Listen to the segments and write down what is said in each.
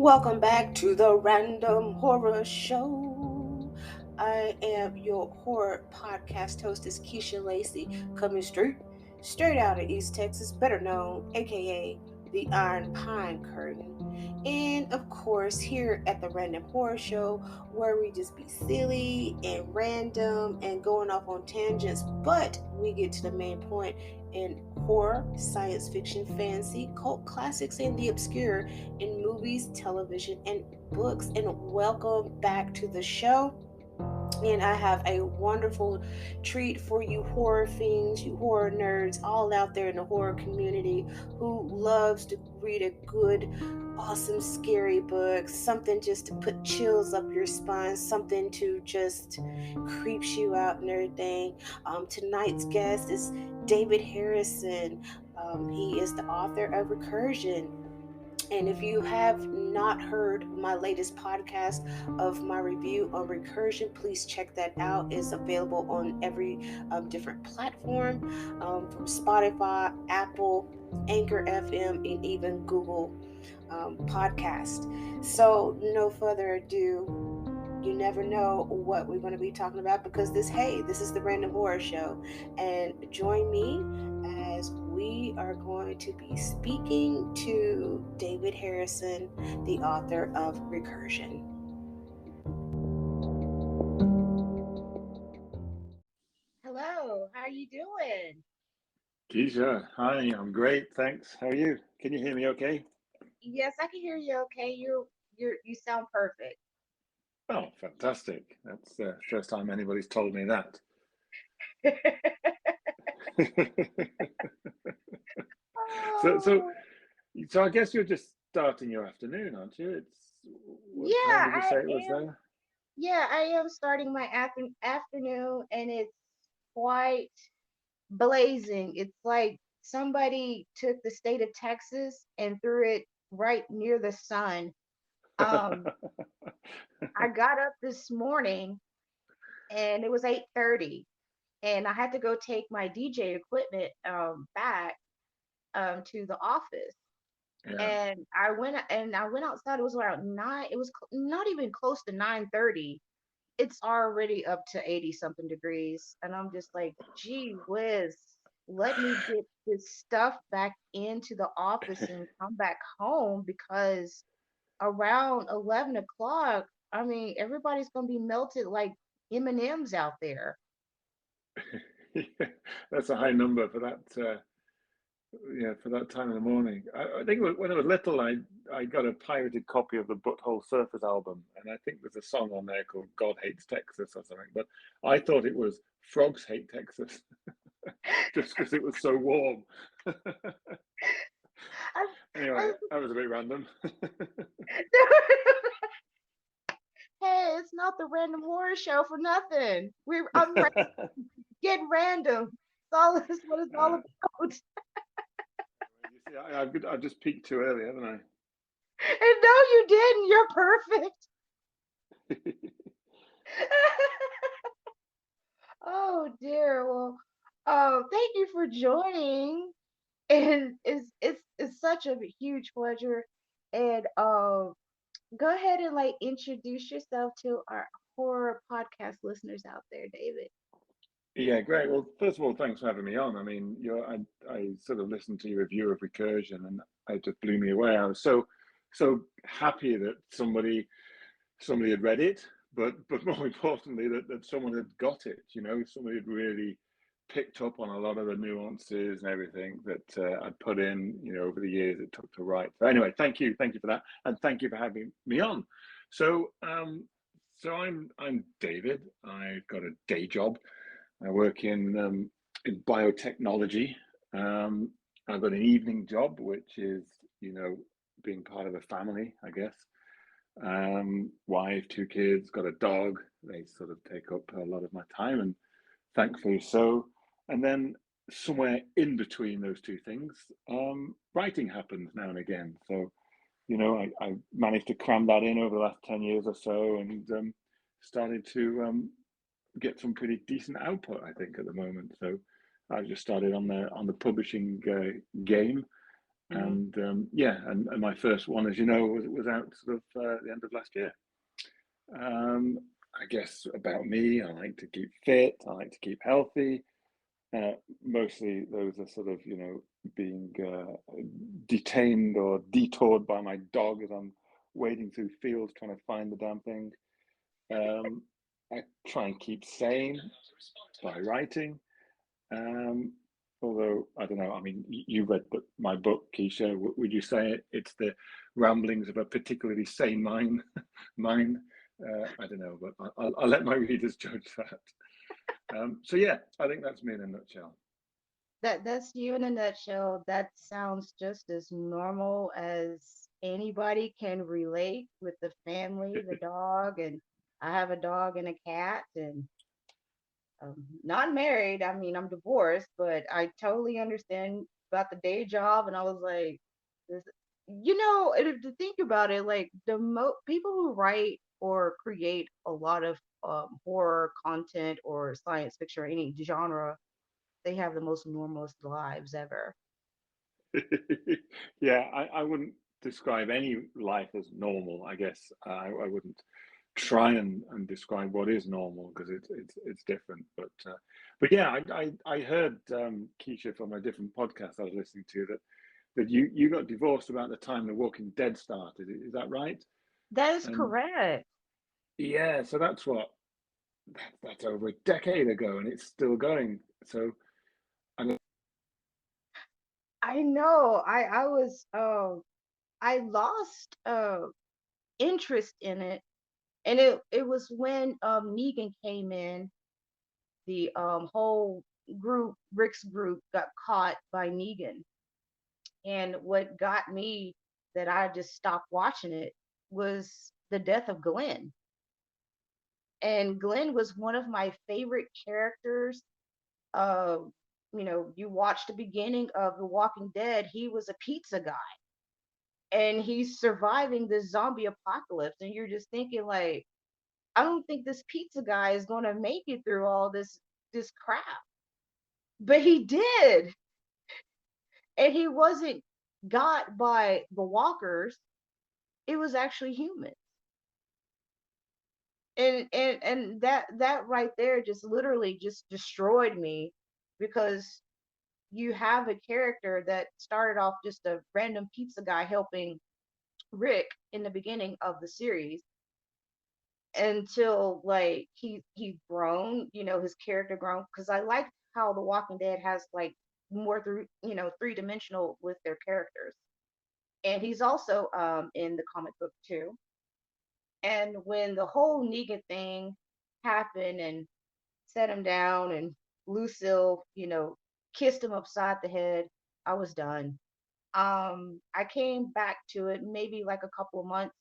Welcome back to the Random Horror Show. I am your horror podcast hostess, Keisha Lacey, coming straight out of East Texas, better known, aka the Iron Pine Curtain. And of course, here at the Random Horror Show, where we just be silly and random and going off on tangents, but we get to the main point in horror, science fiction, fantasy, cult classics, and the obscure in movies, television, and books. And welcome back to the show. And I have a wonderful treat for you horror fiends, you horror nerds, all out there in the horror community who loves to read a good, awesome, scary book, something just to put chills up your spine, something to just creeps you out and everything. Tonight's guest is David Harrison. He is the author of Recursion. And if you have not heard my latest podcast of my review on Recursion, please check that out. It's available on every different platform, from Spotify, Apple, Anchor FM, and even Google Podcast. So, no further ado, you never know what we're going to be talking about because this is the Random Horror Show. And join me as we are going to be speaking to David Harrison, the author of Recursion. Hello, how are you doing? Keisha, hi, I'm great, thanks. How are you? Can you hear me okay? Yes, I can hear you okay. You sound perfect. Oh, fantastic. That's the first time anybody's told me that. So, so, Oh, so I guess you're just starting your afternoon, aren't you? What time yeah, did you I say it was am. there? Yeah, I am starting my afternoon, and it's quite blazing. It's like somebody took the state of Texas and threw it right near the sun. Um, I got up this morning and it was 8:30, and I had to go take my DJ equipment back to the office. Yeah. And I went outside. It was around 9. It was not even close to 9:30. It's already up to 80 something degrees. And I'm just like, gee whiz, let me get this stuff back into the office and come back home because around 11 o'clock, I mean, everybody's going to be melted like M&Ms out there. That's a high number for that. Yeah, for that time in the morning. I think when I was little, I got a pirated copy of the Butthole Surfers album, and I think there's a song on there called "God Hates Texas" or something. But I thought it was "Frogs Hate Texas" just because it was so warm. I, Anyway, I, that was a bit random. hey, it's not the random horror show for nothing. I'm getting random. That's what it's all Uh, about. you see, I just peaked too early, haven't And no, you didn't. You're perfect. I? Oh dear. Well, thank you for joining. And it's such a huge pleasure. And go ahead and like introduce yourself to our horror podcast listeners out there, David. Yeah, great. Well, first of all, thanks for having me on. I mean, I sort of listened to your review of Recursion, and it just blew me away. I was so happy that somebody had read it, but more importantly, that someone had got it. You know, somebody had really picked up on a lot of the nuances and everything that I'd put in, you know, over the years it took to write. So anyway, thank you for that, and thank you for having me on. So, I'm David. I've got a day job. I work in biotechnology. Um, I've got an evening job, which is, you know, being part of a family, I guess. Wife, two kids, got a dog. They sort of take up a lot of my time, and thankfully so. And then somewhere in between those two things, writing happens now and again. So, you know, I managed to cram that in over the last 10 years or so, and started to get some pretty decent output, I think, at the moment. So I just started on the publishing game, Mm-hmm. Yeah, and my first one, as you know, was out sort of the end of last year. Um, I guess about me, I like to keep fit, I like to keep healthy. Mostly those are sort of, being detained or detoured by my dog as I'm wading through fields trying to find the damn thing. Um, I try and keep sane by writing. Um, Although I don't know, I mean, you read my book, Keisha. Would you say it's the ramblings of a particularly sane mind? Mind? I don't know, but I'll let my readers judge that. So yeah, I think that's me in a nutshell. That's you in a nutshell. That sounds just as normal as anybody can relate with the family, the dog, and I have a dog and a cat, and not married. I mean, I'm divorced, but I totally understand about the day job. And I was like, this, to think about it, like people who write or create a lot of horror content or science fiction or any genre, they have the most normalist lives ever. Yeah, I wouldn't describe any life as normal. I guess I wouldn't try and describe what is normal because it's different. But yeah, I heard Keisha from a different podcast I was listening to that you got divorced about the time The Walking Dead started. Is that right? That is And correct. yeah, so that's over a decade ago, and it's still going. So I don't. I know. I lost interest in it, and it was when Negan came in. The whole group, Rick's group, got caught by Negan, and what got me that I just stopped watching it was the death of Glenn. And Glenn was one of my favorite characters. Uh, you watch the beginning of The Walking Dead. He was a pizza guy, and he's surviving this zombie apocalypse, and you're just thinking like, I don't think this pizza guy is going to make it through all this crap, but he did. And he wasn't got by the walkers, it was actually humans. And that right there just literally just destroyed me, because you have a character that started off just a random pizza guy helping Rick in the beginning of the series, until like he's grown, his character grown, because I like how The Walking Dead has like more through, three-dimensional with their characters. And he's also in the comic book too. And when the whole Negan thing happened and set him down, and Lucille, kissed him upside the head, I was done. I came back to it maybe like a couple of months,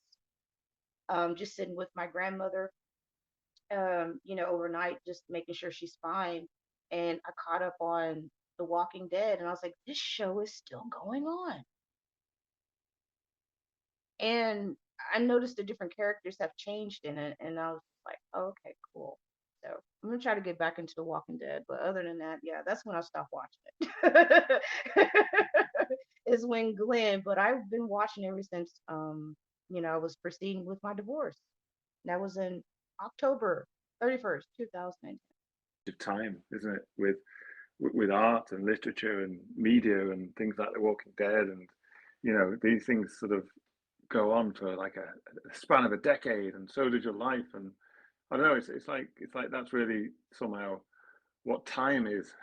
just sitting with my grandmother, overnight, just making sure she's fine. And I caught up on The Walking Dead, and I was like, this show is still going on. And I noticed the different characters have changed in it, and I was like, oh, okay, cool. So I'm gonna try to get back into The Walking Dead, but other than that, yeah, that's when I stopped watching it. Is when Glenn, but I've been watching ever since I was proceeding with my divorce. That was in October 31st, 2010. Of time, isn't it, with art and literature and media and things like The Walking Dead, and these things sort of go on for like a span of a decade, and so does your life. And I don't know, it's like that's really somehow what time is.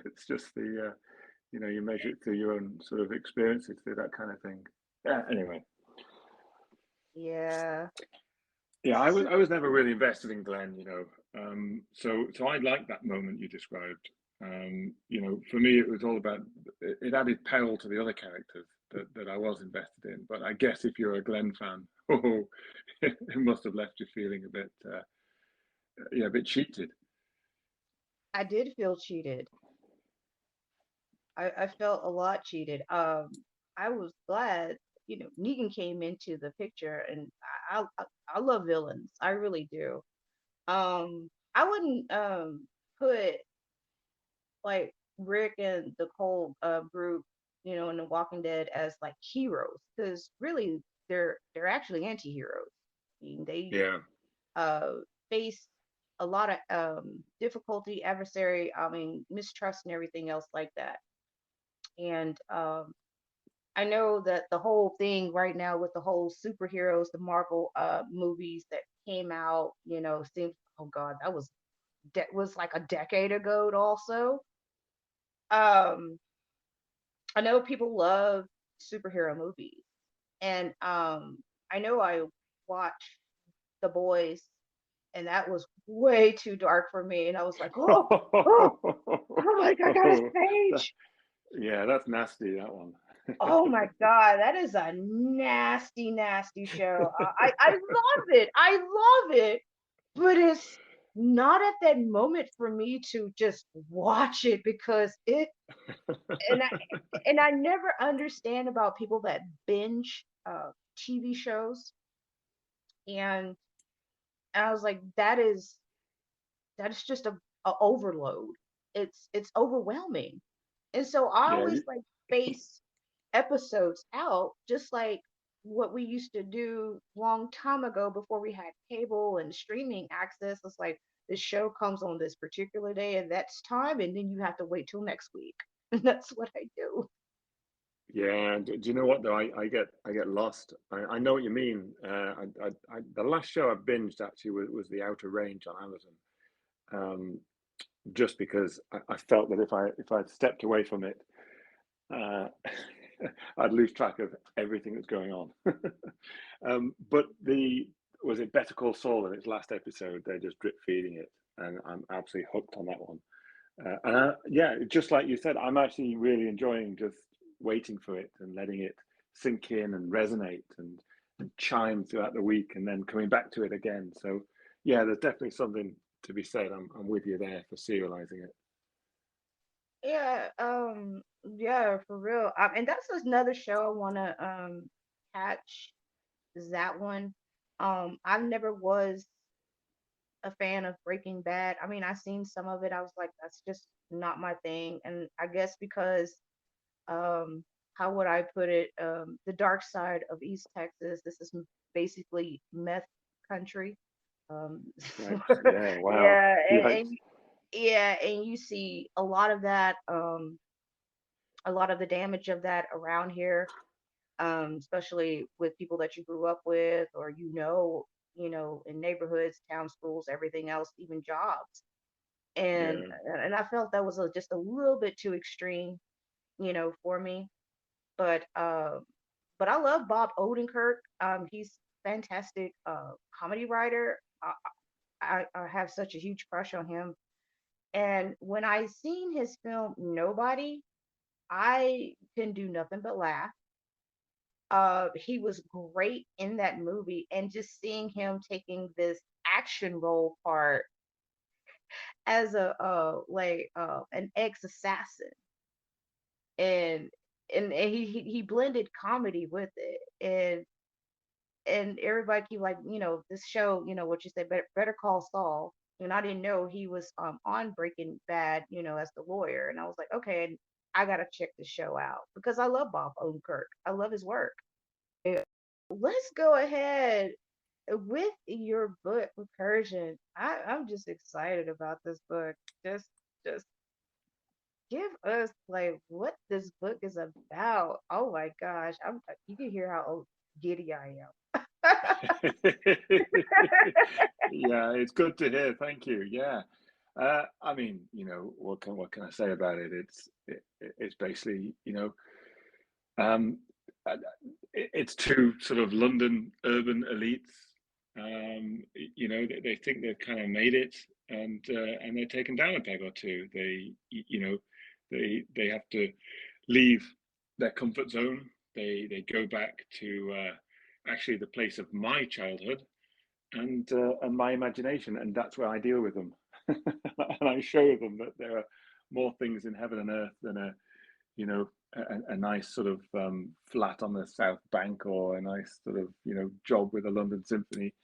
It's just you measure it through your own sort of experiences through that kind of thing. Yeah. Anyway, Yeah. yeah, So, I was never really invested in Glenn, so I like that moment you described. For me, it was all about it added peril to the other characters that I was invested in. But I guess if you're a Glenn fan, oh, it must have left you feeling a bit, yeah, a bit cheated. I did feel cheated. I felt a lot cheated. I was glad, Negan came into the picture, and I love villains. I really do. I wouldn't put like Rick and the whole group, in The Walking Dead as like heroes, because really they're actually anti-heroes. I mean, they Yeah. uh face a lot of difficulty, adversary, I mean, mistrust and everything else like that. And I know that the whole thing right now with the whole superheroes, the Marvel movies that came out, seems, oh God, that was like a decade ago also. Um, I know people love superhero movies, and I know I watched The Boys, and that was way too dark for me, and I was like, oh, oh, oh my God, I got a That- page. yeah, that's nasty, that one. Oh my God, that is a nasty, nasty show. I love it. I love it, but it's not at that moment for me to just watch it because and I and I never understand about people that binge TV shows, and I was like, that is just a overload. It's overwhelming, and so I Yeah, always like space episodes out, just like what we used to do long time ago before we had cable and streaming access. It's like this show comes on this particular day and that's time, and then you have to wait till next week. And that's what I do. yeah. Do you know what though? I get lost. I know what you mean. The last show I binged actually was The Outer Range on Amazon. Um, just because I felt that if I stepped away from it, uh, I'd lose track of everything that's going on. But the was it Better Call Saul in its last episode? They're just drip feeding it, and I'm absolutely hooked on that one. Yeah, just like you said, I'm actually really enjoying just waiting for it and letting it sink in and resonate and chime throughout the week, and then coming back to it again. So yeah, there's definitely something to be said. I'm with you there for serializing it. Yeah, yeah, for real. And that's another show I wanna catch, is that one. I never was a fan of Breaking Bad. I mean, I seen some of it. I was like, that's just not my thing. And I guess because um how would I put it? The dark side of East Texas. This is basically meth country. Um, Right? Yeah. Wow. yeah, Yikes. yeah, and you see a lot of that, a lot of the damage of that around here, especially with people that you grew up with or in neighborhoods, town, schools, everything else, even jobs. And Yeah. and I felt that was just a little bit too extreme, for me. But I love Bob Odenkirk. He's fantastic comedy writer. I have such a huge crush on him. And when I seen his film Nobody, I can do nothing but laugh. He was great in that movie, and just seeing him taking this action role part as a like an ex assassin, and and he blended comedy with it, and everybody keep like, this show, what you said, better call Saul. And I didn't know he was on Breaking Bad, as the lawyer, and I was like, okay, I gotta check the show out because I love Bob Odenkirk. I love his work. Let's go ahead with your book, Recursion. I'm just excited about this book. Just give us like what this book is about. Oh my gosh, you can hear how giddy I am. Yeah, it's good to hear. Thank you. Yeah. I mean, what can I say about it? It's basically, um, uh, it's two sort of London urban elites. They think they've kind of made it, and they're taken down a peg or two. They have to leave their comfort zone. They go back to actually the place of my childhood and my imagination, and that's where I deal with them. And I show them that there are more things in heaven and earth than a nice sort of flat on the South Bank, or a nice sort of job with the London Symphony.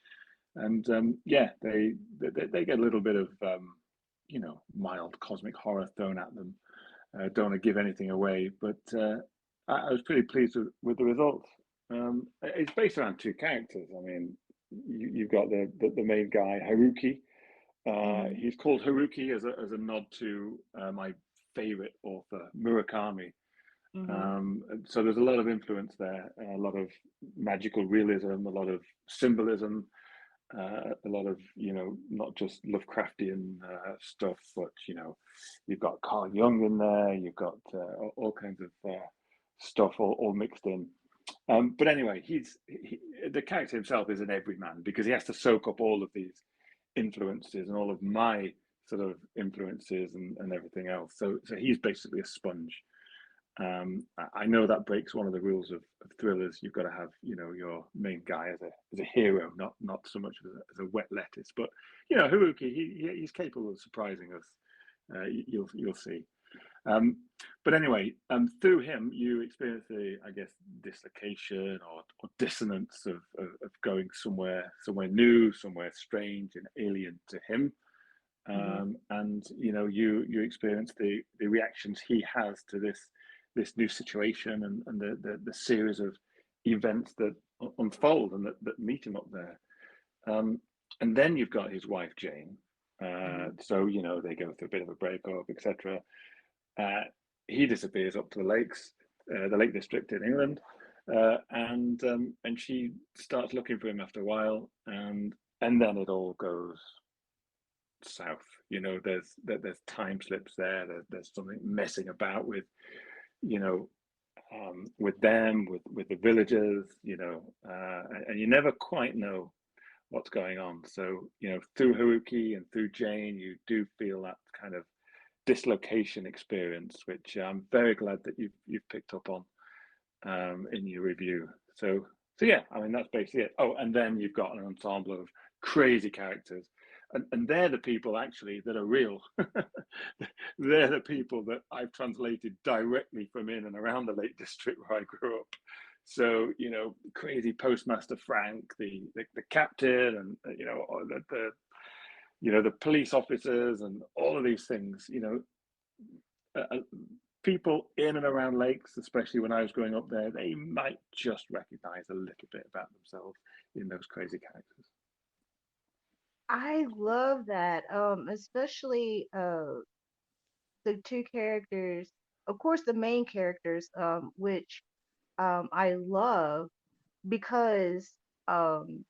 And yeah, they get a little bit of mild cosmic horror thrown at them. Don't want to give anything away, but I was pretty pleased with the results. It's based around two characters. I mean, you've got the main guy, Haruki. Mm-hmm. He's called Haruki as a nod to my favorite author, Murakami. Mm-hmm. So there's a lot of influence there, a lot of magical realism, a lot of symbolism, a lot of, not just Lovecraftian stuff, but, you've got Carl Jung in there, you've got all kinds of stuff all mixed in. But anyway, the character himself is an everyman because he has to soak up all of these influences and all of my sort of influences and everything else. So he's basically a sponge. I know that breaks one of the rules of thrillers. You've got to have, your main guy as a hero, not so much as a wet lettuce. But Haruki, he's capable of surprising us. You'll see. But anyway, through him, you experience I guess, dislocation or dissonance of going somewhere new, somewhere strange and alien to him. Mm-hmm. And you experience the reactions he has to this new situation and the series of events that unfold and that meet him up there. And then you've got his wife Jane. So they go through a bit of a breakup, etc. He disappears up to the lakes, the Lake District in England, and she starts looking for him after a while, and then it all goes south. There's time slips there. There's something messing about with with them, with the villagers, and you never quite know what's going on. So through Haruki and through Jane, you do feel that kind of dislocation experience, which I'm very glad that you've picked up on in your review. So yeah, I mean, that's basically it. Oh, and then you've got an ensemble of crazy characters, and they're the people actually that are real. They're the people that I've translated directly from in and around the Lake District where I grew up. So crazy Postmaster Frank, the captain, and the police officers, and all of these things. People in and around lakes, especially when I was growing up there, they might just recognize a little bit about themselves in those crazy characters. I love that. Especially the two characters, of course, the main characters, which I love because um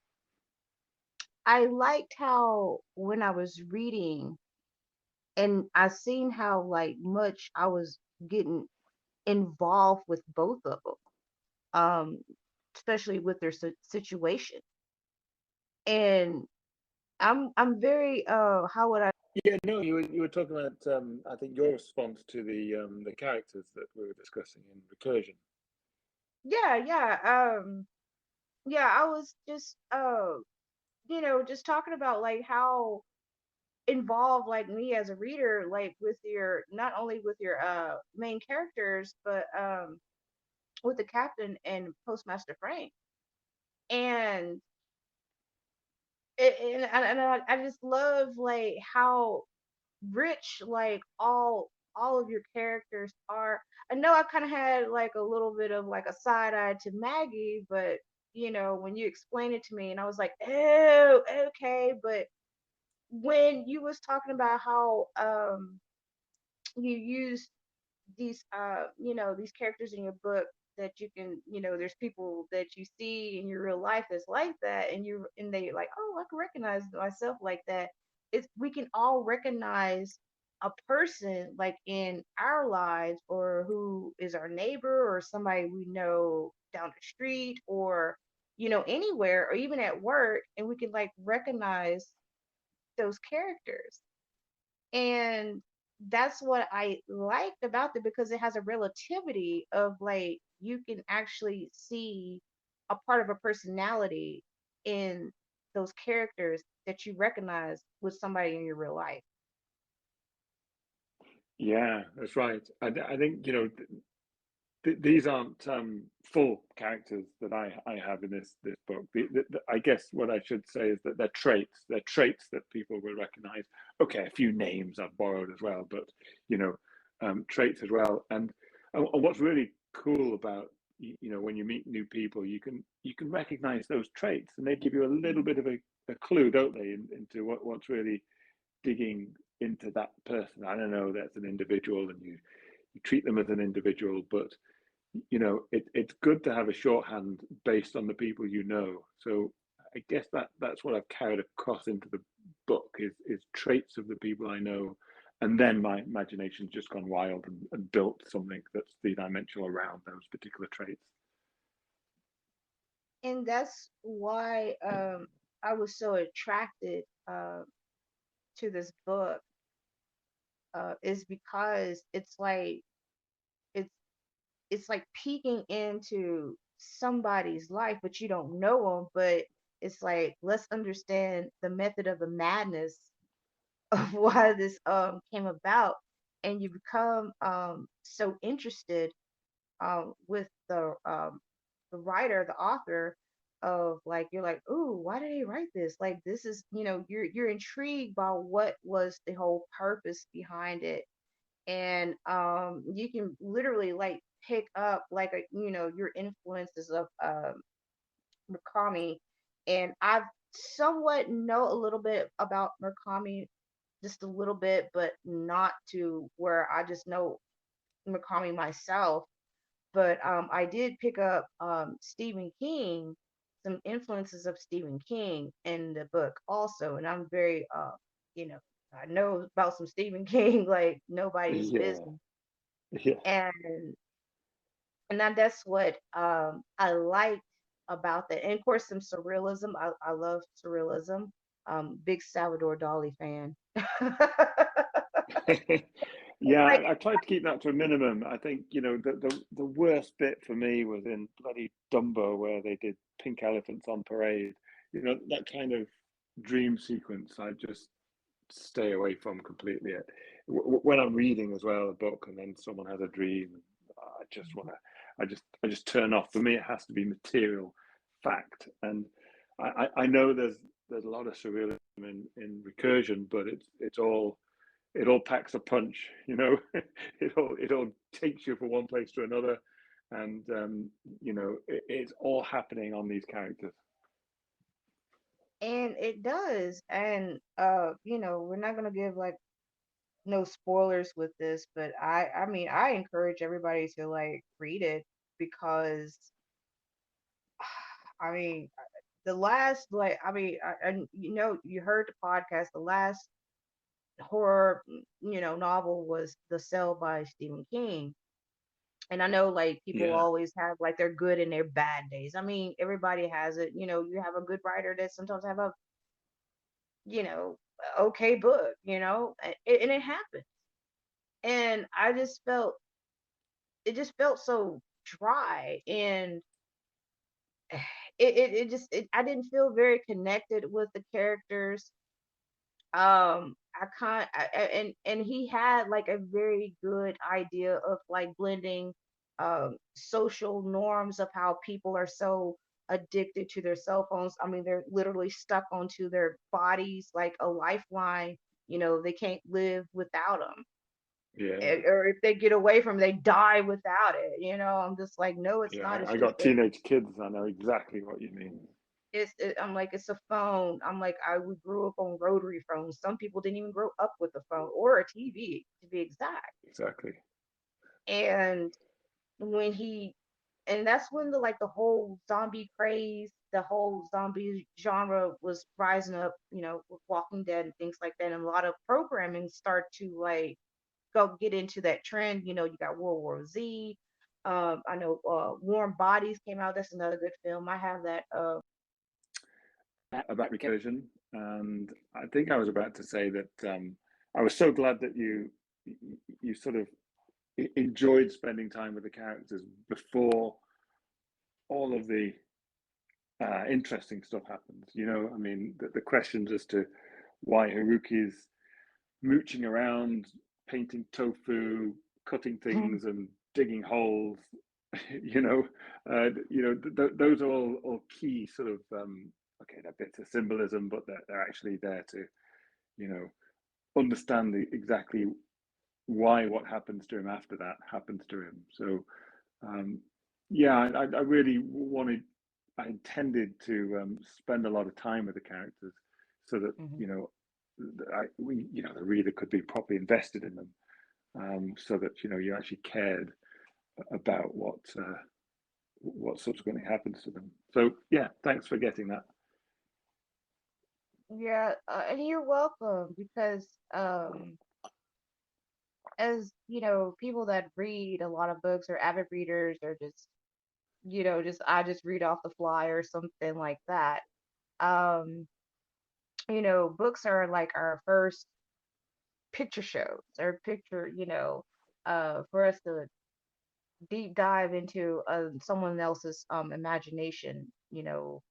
I liked how when I was reading and I seen how like much I was getting involved with both of them, um, especially with their situation. And I'm very how would I? Yeah, no, you were talking about I think your response to the characters that we were discussing in Recursion. Yeah, yeah. I was just just talking about like how involved like me as a reader like with your not only with your main characters but with the captain and Postmaster Frank. And I just love like how rich like all of your characters are. I know I kind of had like a little bit of like a side eye to Maggie, but when you explained it to me and I was like, oh, okay. But when you was talking about how you use these these characters in your book that you can there's people that you see in your real life that's like that and they like, oh, I can recognize myself like that. It's we can all recognize a person like in our lives or who is our neighbor or somebody we know down the street or anywhere or even at work, and we can like recognize those characters. And that's what I liked about it because it has a relativity of like you can actually see a part of a personality in those characters that you recognize with somebody in your real life. Yeah, that's right. I think these aren't full characters that I have in this book. I guess what I should say is that they're traits. They're traits that people will recognize. Okay, a few names I've borrowed as well, but traits as well. And And what's really cool about, when you meet new people, you can recognize those traits, and they give you a little bit of a clue, don't they, into what's really digging into that person. I don't know, that's an individual, and you treat them as an individual, but it's good to have a shorthand based on the people you know. So I guess that's what I've carried across into the book is traits of the people I know, and then my imagination's just gone wild and built something that's three-dimensional around those particular traits. And that's why I was so attracted to this book, is because it's it's like peeking into somebody's life, but you don't know them. But it's like, let's understand the method of the madness of why this came about, and you become so interested with the writer, the author, of like, you're like, ooh, why did they write this? Like, this is, you're intrigued by what was the whole purpose behind it. And you can literally like pick up like your influences of Murakami. And I've somewhat know a little bit about Murakami, just a little bit, but not to where I just know Murakami myself. But I did pick up Stephen King, some influences of Stephen King in the book also, and I'm very, you know, I know about some Stephen King like nobody's Yeah, business, yeah, and that's what I liked about that, and of course some surrealism. I love surrealism. Big Salvador Dali fan. yeah. Like, I tried to keep that to a minimum. I think the worst bit for me was in bloody Dumbo, where they did pink elephants on parade. That kind of dream sequence. I just stay away from completely. When I'm reading as well a book, and then someone has a dream, I just want to. I just turn off. For me, it has to be material fact, and I know there's a lot of surrealism in Recursion, but it all packs a punch. It all takes you from one place to another, and it's all happening on these characters. and it does, and we're not gonna give like no spoilers with this, but I mean, I encourage everybody to like read it, because I mean, the last, like, I mean, and you heard the podcast, the last horror novel was The Cell by Stephen King. And I know like people Yeah, always have like their good and their bad days. I mean, everybody has it. You have a good writer that sometimes have a you know okay book, and it happens. And it just felt so dry, and I didn't feel very connected with the characters. I can't and he had like a very good idea of like blending social norms of how people are so addicted to their cell phones. I mean, they're literally stuck onto their bodies like a lifeline. They can't live without them. yeah, Or if they get away from 'em, they die without it. I'm just like, no, it's yeah. not. It's I just got teenage kids. I know exactly what you mean. I'm like, it's a phone. I'm like, we grew up on rotary phones. Some people didn't even grow up with a phone or a TV, to be exact. Exactly. And when he, and that's when the whole zombie craze, the whole zombie genre was rising up, with Walking Dead and things like that. And a lot of programming start to like go get into that trend. You got World War Z. I know Warm Bodies came out. That's another good film. I have that. About Recursion, and I think I was about to say that I was so glad that you sort of enjoyed spending time with the characters before all of the interesting stuff happens. I mean, the questions as to why Haruki's mooching around, painting tofu, cutting things, and digging holes. Those are all key sort of okay, they're bits of symbolism, but they're actually there to you know understand exactly why what happens to him after that happens to him. So yeah, I really wanted, I intended to spend a lot of time with the characters, so that Hmm. the reader could be properly invested in them, so that you actually cared about what subsequently happens to them. So yeah, thanks for getting that. Yeah, and you're welcome because as people that read a lot of books or avid readers or just just I just read off the fly or something like that. Um, books are like our first picture shows or picture, for us to deep dive into someone else's imagination,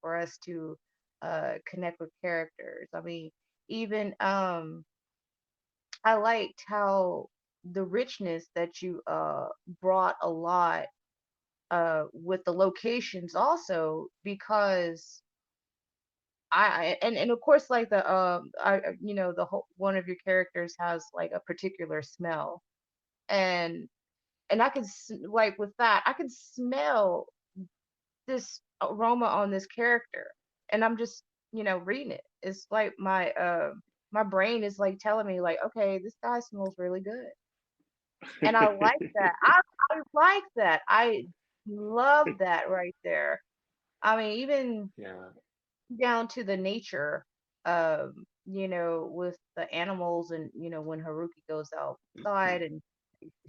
for us to connect with characters. I mean, even I liked how the richness that you brought a lot with the locations also because and of course like the the whole one of your characters has like a particular smell and I can like with that I can smell this aroma on this character and I'm just reading it. It's like my brain is like telling me like, okay, this guy smells really good. And I like that. I like that. I love that right there. I mean, even Yeah, down to the nature, with the animals and, when Haruki goes outside and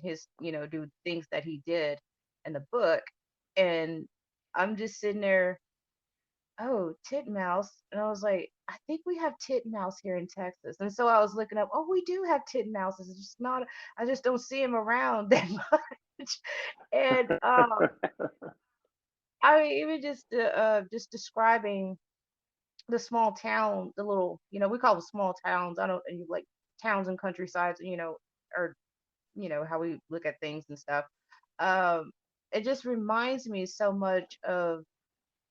his, do things that he did in the book. And I'm just sitting there, oh, titmouse. And I was like, I think we have titmouse here in Texas. And so I was looking up, oh, we do have titmouses. It's just not, I just don't see them around that much. And I mean, even just describing the small town, the little, we call them small towns. I don't like towns and countrysides, or how we look at things and stuff. Um, it just reminds me so much of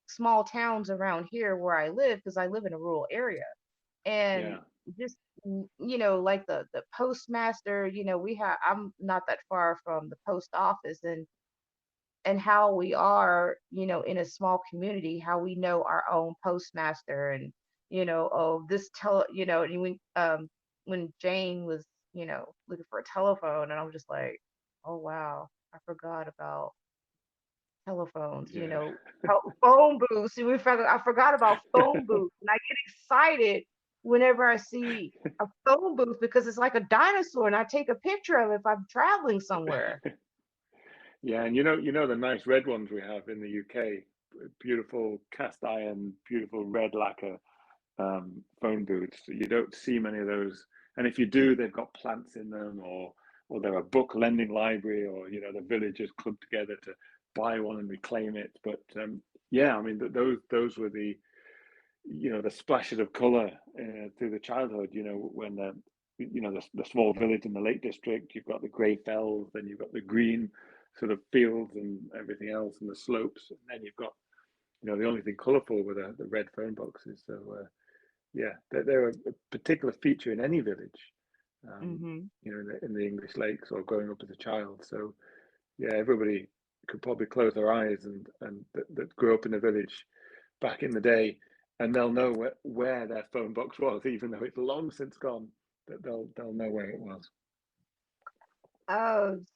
small towns around here where I live because I live in a rural area, and yeah, just like the postmaster. We have I'm not that far from the post office, and how we are, in a small community, how we know our own postmaster and, oh, and when Jane was, looking for a telephone and I'm just like, oh wow, I forgot about telephones, yeah. phone booths. And I forgot about phone booths. And I get excited whenever I see a phone booth because it's like a dinosaur and I take a picture of it if I'm traveling somewhere. Yeah, and the nice red ones we have in the UK, beautiful cast iron, beautiful red lacquer phone booths. You don't see many of those, and if you do, they've got plants in them, or they're a book lending library, or the villagers club together to buy one and reclaim it. But yeah, I mean those were the splashes of color through the childhood. When the small village in the Lake District, you've got the grey fells, then you've got the green sort of fields and everything else, and the slopes, and then you've got the only thing colourful were the red phone boxes. So yeah, they're a particular feature in any village, Hmm. in the English Lakes or growing up as a child. So yeah, everybody could probably close their eyes and that grew up in a village back in the day, and they'll know where their phone box was, even though it's long since gone. That they'll know where it was.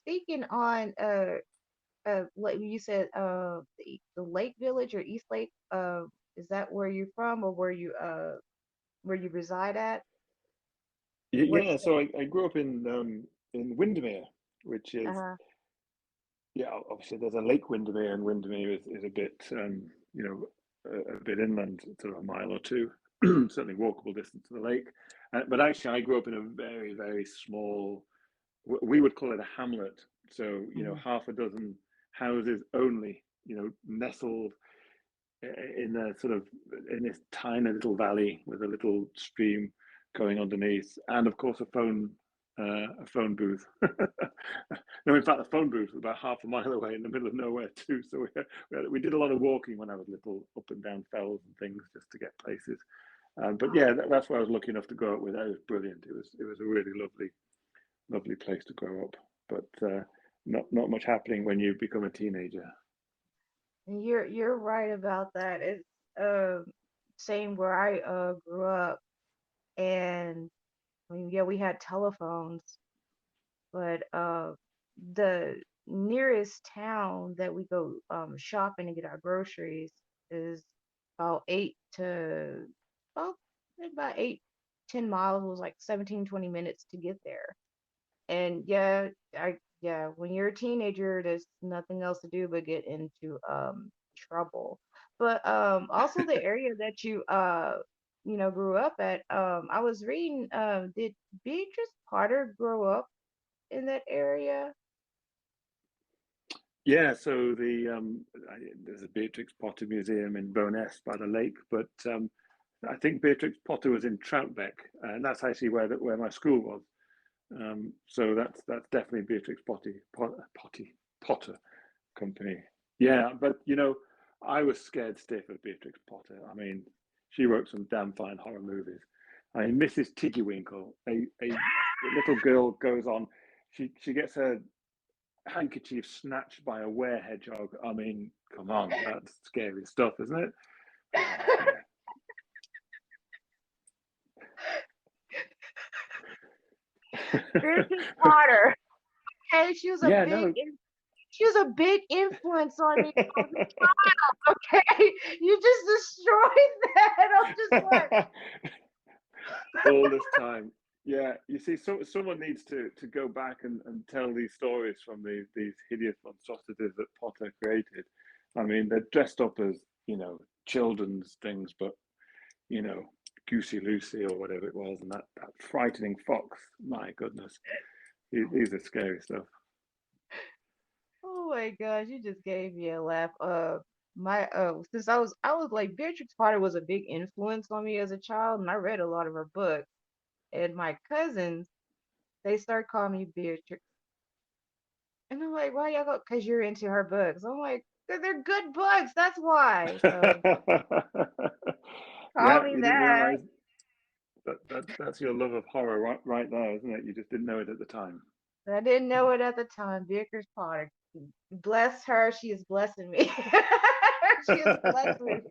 Speaking on like you said, the Lake Village or East Lake, is that where you're from or where you reside at? Yeah, What's so I grew up in Windermere, which is, uh yeah, obviously there's a Lake Windermere, and Windermere is a bit you know a bit inland, sort of a mile or two, certainly walkable distance to the lake. But actually, I grew up in a very, very small, we would call it a hamlet. So hmm half a dozen houses only, nestled in a sort of in this tiny little valley with a little stream going underneath, and of course a phone booth. No, in fact, the phone booth was about half a mile away in the middle of nowhere too. So we did a lot of walking when I was little, up and down fells and things just to get places. But yeah, that's where I was lucky enough to grow up with. That was brilliant. It was a really lovely lovely place to grow up, but not much happening when you become a teenager. And you're right about that. It's uh same where I grew up, and I mean, yeah, we had telephones, but the nearest town that we go shopping to get our groceries is about about about 8, 10 miles. It was like 17, 20 minutes to get there. And yeah, when you're a teenager, there's nothing else to do but get into trouble. But also the area that you grew up at. I was reading, did Beatrice Potter grow up in that area? Yeah, so there's a Beatrix Potter Museum in Bowness by the lake, but I think Beatrix Potter was in Troutbeck, and that's actually where my school was. So that's definitely Beatrix Potter Company. Yeah, but I was scared stiff of Beatrix Potter. I mean, she wrote some damn fine horror movies. I mean, Mrs. Tiggywinkle, a little girl goes on. She gets her handkerchief snatched by a were hedgehog. I mean, come on, that's scary stuff, isn't it? Beatrice Potter. Hey, Yeah, no. she was a big influence on me when I was a child. Okay, you just destroyed that. I'm just like, All this time. Yeah, you see, someone needs to go back and tell these stories from these hideous monstrosities that Potter created. I mean, they're dressed up as children's things, but you know, Goosey Lucy or whatever it was, and that frightening fox. My goodness, these are scary stuff. oh my gosh, you just gave me a laugh. My since I was like Beatrix Potter was a big influence on me as a child, and I read a lot of her books. And my cousins, they start calling me Beatrix, and I'm like, why y'all go? Cause you're into her books. I'm like, they're good books. That's why. So call Yeah, me you didn't that. realize that's your love of horror right there, isn't it? You just didn't know it at the time. I didn't know it at the time. Beatrix Potter. Bless her. She is blessing me. She is blessed me.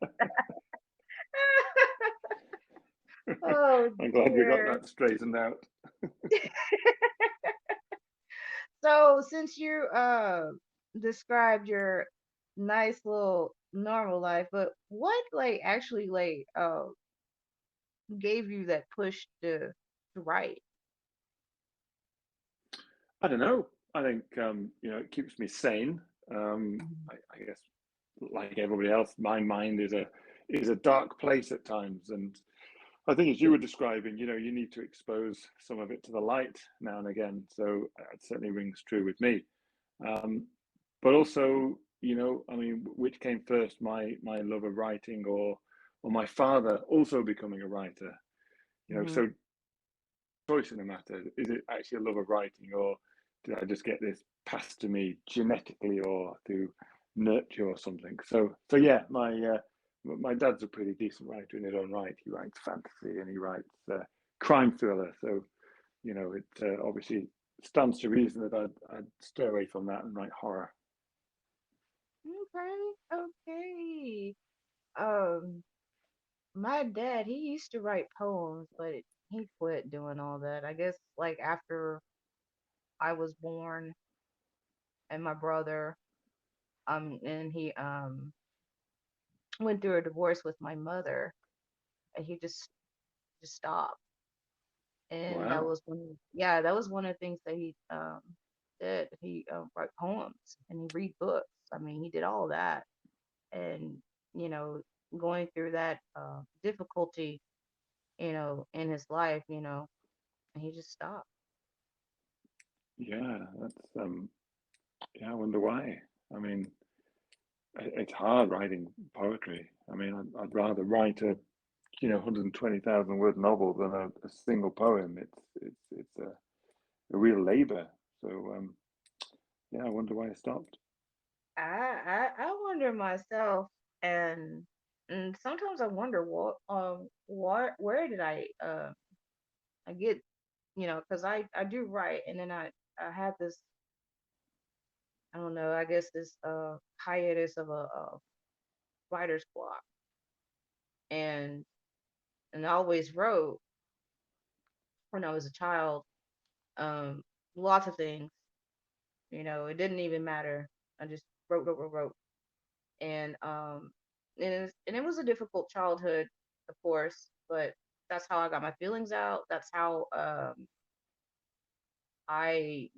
Oh I'm glad we got dear. that straightened out. So since you described your nice little normal life, but what like actually like gave you that push to write? I don't know. I think it keeps me sane. Mhm. I guess, like everybody else, my mind is a dark place at times, and I think as you were describing, you need to expose some of it to the light now and again. So it certainly rings true with me. Um, but also, I mean, which came first, my love of writing or my father also becoming a writer? Mhm. So choice in the matter, is it actually a love of writing, or did I just get this passed to me genetically or through nurture or something? So yeah, my dad's a pretty decent writer in his own right. He writes fantasy and he writes crime thriller. So it obviously stands to reason that I'd stay away from that and write horror. Okay. Okay. Um, my dad, he used to write poems, but he quit doing all that. I guess like after I was born and my brother, and he went through a divorce with my mother, and he just stopped. And that Wow. was yeah, that was one of the things that he did. He write poems and he read books. I mean, he did all that, and you know, going through that difficulty, in his life, and he just stopped. Yeah, that's yeah, I wonder why. I mean, it's hard writing poetry. I mean, I'd rather write a 120,000 word novel than a single poem. It's a real labor. So yeah, I wonder why I stopped. I wonder myself, and sometimes I wonder where did I get because I do write, and then I had this, I don't know, I guess this hiatus of a writer's block, and I always wrote when I was a child, um, lots of things. It didn't even matter. I just wrote, and it was a difficult childhood, of course, but that's how I got my feelings out. That's how I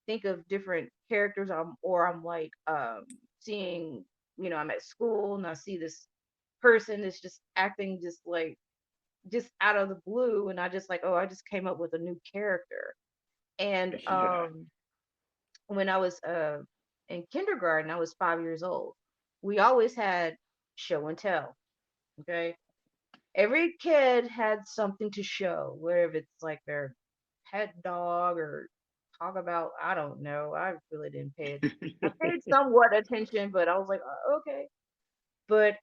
think of different characters. I'm like seeing, I'm at school and I see this person that's just acting just like just out of the blue, and I just like, oh, I just came up with a new character. And Yeah. when I was in kindergarten, I was 5 years old. We always had show and tell. Okay, every kid had something to show, whether it's like their pet dog or talk about, I don't know. I really didn't pay it. I paid somewhat attention, but I was like, okay. But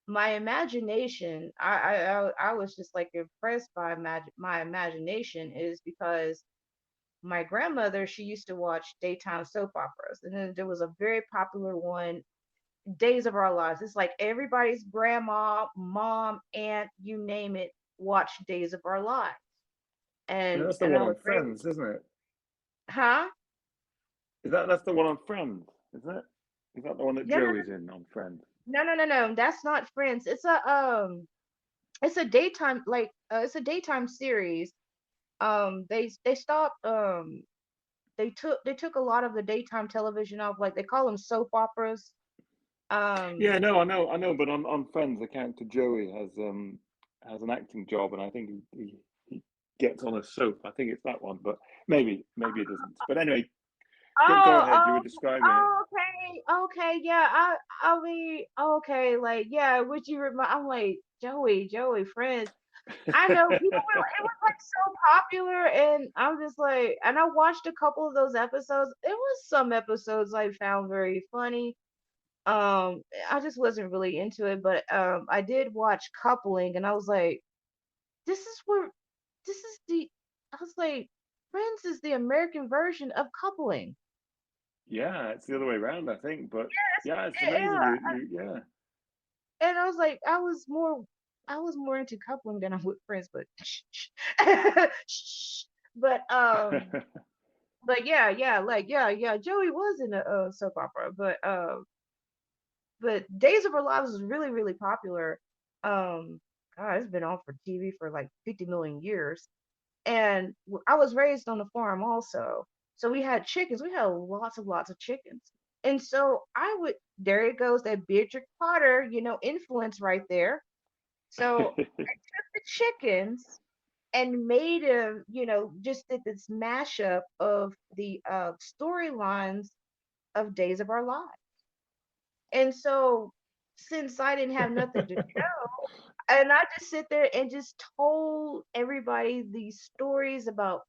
my imagination, I was just like impressed by my imagination, is because my grandmother, she used to watch daytime soap operas, and then there was a very popular one, Days of Our Lives. It's like everybody's grandma, mom, aunt, you name it, watched Days of Our Lives. Yeah, And that's the and I one was on raised, Friends, isn't it? huh? That's the one on Friends, isn't it? Is that the one that No, no, Joey's in on Friends? no. That's not Friends. It's a daytime, like it's a daytime series. They stopped. They took a lot of the daytime television off. Like they call them soap operas. Um, Yeah, no, I know, but on Friends, the character Joey has an acting job, and I think he gets on a soap. I think it's that one, but maybe it doesn't. But anyway, go Oh, ahead. You were describing it. okay, yeah. I mean, okay, like, yeah. Would you remind? I'm like, Joey, Friends. I know people were. It was like so popular, and I'm just like, and I watched a couple of those episodes. It was some episodes I found very funny. I just wasn't really into it, but I did watch Coupling, and I was like, this is where, this is the. I was like, Friends is the American version of Coupling. Yeah, it's the other way around, I think. But Yes, yeah, it's yeah. amazing. You yeah. And I was like, I was more into coupling than I'm with friends, but shh. But yeah, like yeah. Joey was in a soap opera, but Days of Our Lives was really really popular. Um, God, it's been on for TV for like 50 million years, and I was raised on a farm also, so we had chickens. We had lots of chickens, and so I would. There it goes, that Beatrix Potter, influence right there. So the chickens and made him, just did this mashup of the storylines of Days of Our Lives. And so since I didn't have nothing to show, and I just sit there and just told everybody these stories about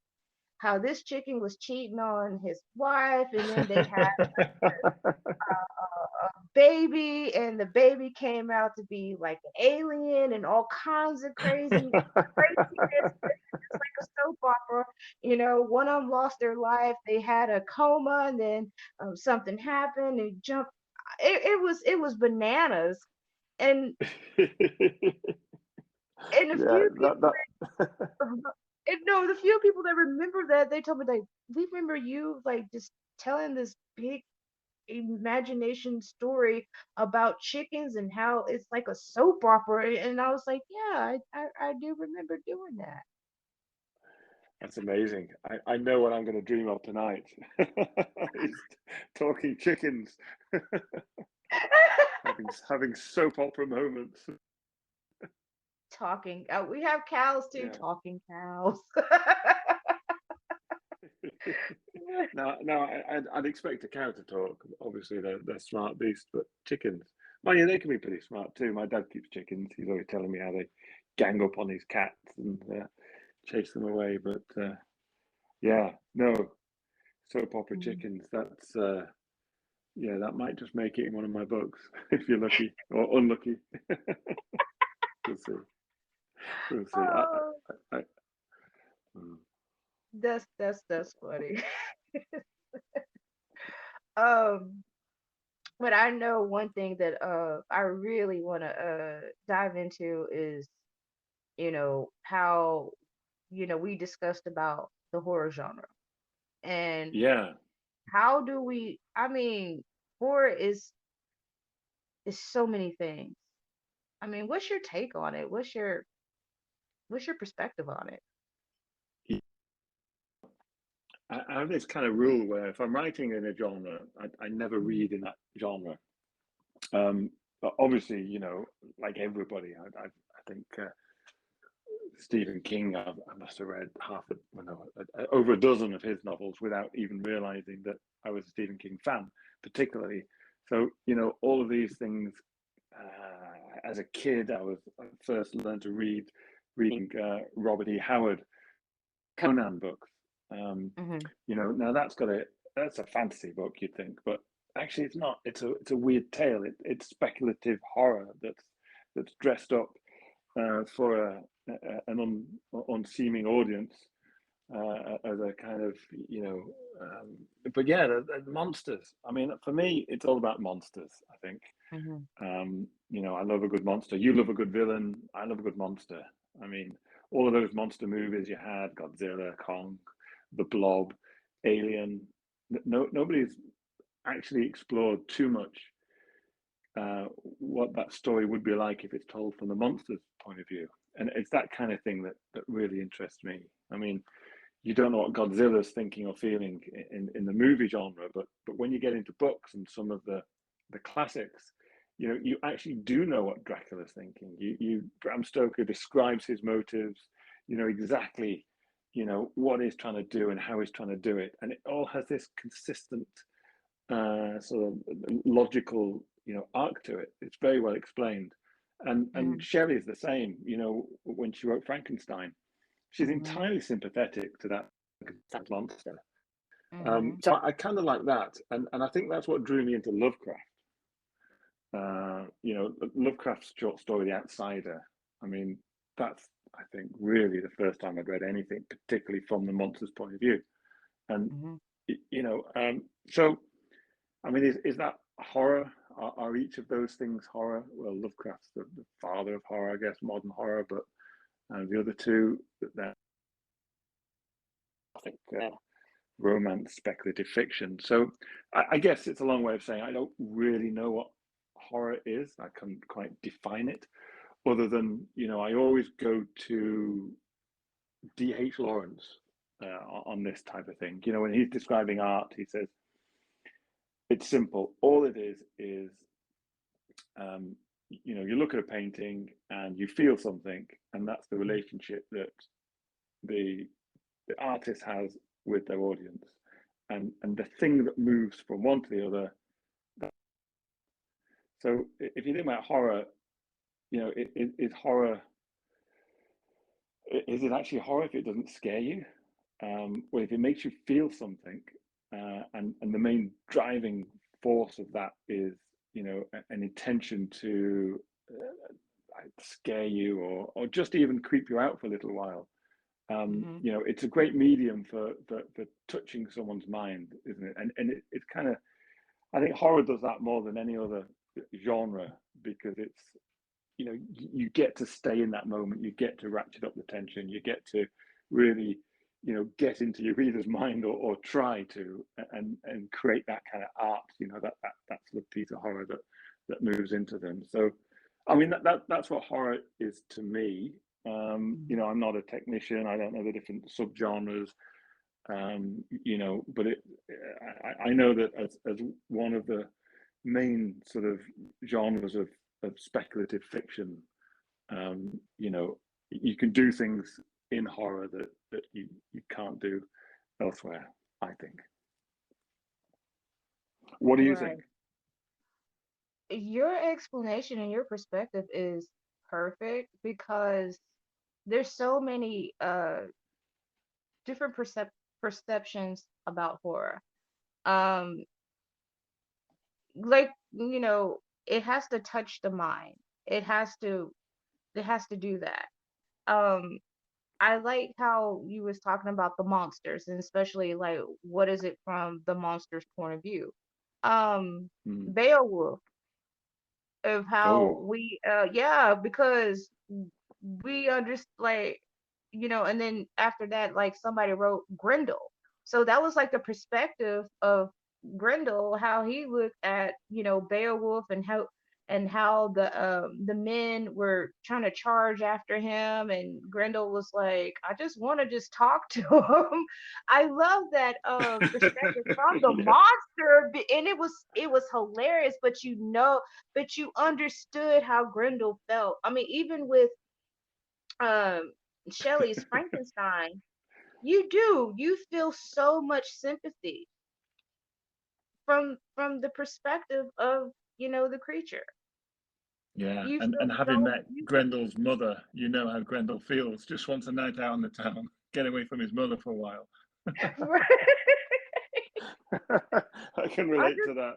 how this chicken was cheating on his wife, and then they had baby, and the baby came out to be like an alien and all kinds of craziness. It's like a soap opera. One of them lost their life. They had a coma, and then something happened. And jumped. It was bananas. And a Yeah, few that people, that and no, the few people that remember that, they told me, like, we remember you like just telling this big imagination story about chickens and how it's like a soap opera. And I was like, yeah, I do remember doing that. that's amazing. I know what I'm going to dream of tonight. Is talking chickens, having soap opera moments. Talking, we have cows too, Yeah. talking cows. Now, I'd expect a cow to talk. Obviously, they're smart beasts, but chickens, well, yeah, they can be pretty smart too. My dad keeps chickens. He's always telling me how they gang up on his cats and chase them away. But yeah, no, soap opera Mm. chickens. That's yeah, that might just make it in one of my books if you're lucky or unlucky. We'll see. We'll see. Oh, I mm. that's funny. Um, but I know one thing that I really want to dive into is, how, we discussed about the horror genre, and Yeah. how do we, I mean, horror is so many things. I mean, what's your take on it? What's your perspective on it? I have this kind of rule where if I'm writing in a genre, I never Mhm. read in that genre. But obviously, like everybody, I think Stephen King, I must have read over a dozen of his novels without even realizing that I was a Stephen King fan, particularly. So, all of these things. As a kid, I first learned to reading Robert E. Howard Conan books. Um, Mhm. now that's a fantasy book, you'd think, but actually it's not. It's a weird tale. It's speculative horror that's dressed up for an unseeming audience as a kind of um, but yeah, the monsters. I mean, for me, it's all about monsters. I think Mhm. I love a good monster. You love a good villain. I love a good monster. I mean, all of those monster movies you had, Godzilla, Kong, The Blob, Alien. No, nobody's actually explored too much what that story would be like if it's told from the monster's point of view. And it's that kind of thing that really interests me. I mean, you don't know what Godzilla's thinking or feeling in the movie genre, but when you get into books and some of the classics, you actually do know what Dracula's thinking. Bram Stoker describes his motives, exactly, what he's trying to do and how he's trying to do it, and it all has this consistent sort of logical, arc to it. It's very well explained, and Mhm. Shelley is the same. When she wrote Frankenstein, she's Mhm. entirely sympathetic to that monster. Mhm. So I kind of like that, and I think that's what drew me into Lovecraft. Lovecraft's short story, The Outsider. I mean, that's I think really the first time I'd read anything, particularly from the monster's point of view. And Mhm. so I mean, is that horror? Are each of those things horror? Well, Lovecraft's the father of horror, I guess, modern horror, but the other two, that I think romance, speculative fiction. So I guess it's a long way of saying I don't really know what horror is. I couldn't quite define it, other than I always go to D.H. Lawrence on this type of thing. When he's describing art, he says it's simple. All it is um, you look at a painting and you feel something, and that's the relationship that the the artist has with their audience, and the thing that moves from one to the other. So if you think about horror, is horror, is it actually horror if it doesn't scare you? Well, if it makes you feel something, and the main driving force of that is an intention to scare you or just even creep you out for a little while. Mhm. It's a great medium for touching someone's mind, isn't it? And it's kind of, I think horror does that more than any other genre, because it's, you get to stay in that moment, you get to ratchet up the tension, you get to really, get into your reader's mind, or try to, and create that kind of art, that sort of piece of horror that moves into them. So, I mean, that's what horror is to me. Mhm. I'm not a technician. I don't know the different subgenres, but I know that as one of the main sort of genres of speculative fiction, you can do things in horror that you can't do elsewhere, I think. What do you think? Right. Your explanation and your perspective is perfect because there's so many different perceptions about horror. Um, like, it has to touch the mind. It has to do that. um I like how you was talking about the monsters, and especially like what is it from the monster's point of view. Um Mm. Beowulf, of how Oh, we yeah, because we understand, like, and then after that, like, somebody wrote Grendel. So that was like the perspective of Grendel, how he looked at, Beowulf, and how the men were trying to charge after him, and Grendel was like, I just want to just talk to him. I love that perspective from the yeah, monster, and it was hilarious, but you understood how Grendel felt. I mean, even with um Shelley's Frankenstein, you feel so much sympathy from the perspective of, the creature. yeah. You And feel having so met you feel Grendel's mother, you know how Grendel feels. Just wants a night out in the town, get away from his mother for a while. I can I relate to just that.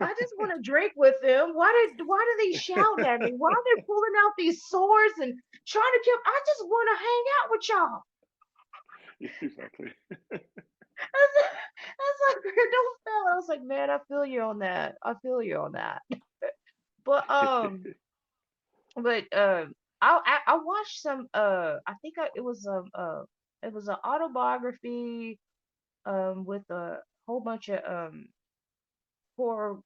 I just want to drink with them. Why do they shouting at me? Why are they pulling out these swords and trying to kill? I just want to hang out with y'all. Exactly. That's like Grendel felt. I was like, man, I feel you on that. I feel you on that. But I watched some I think it was an autobiography with a whole bunch of horror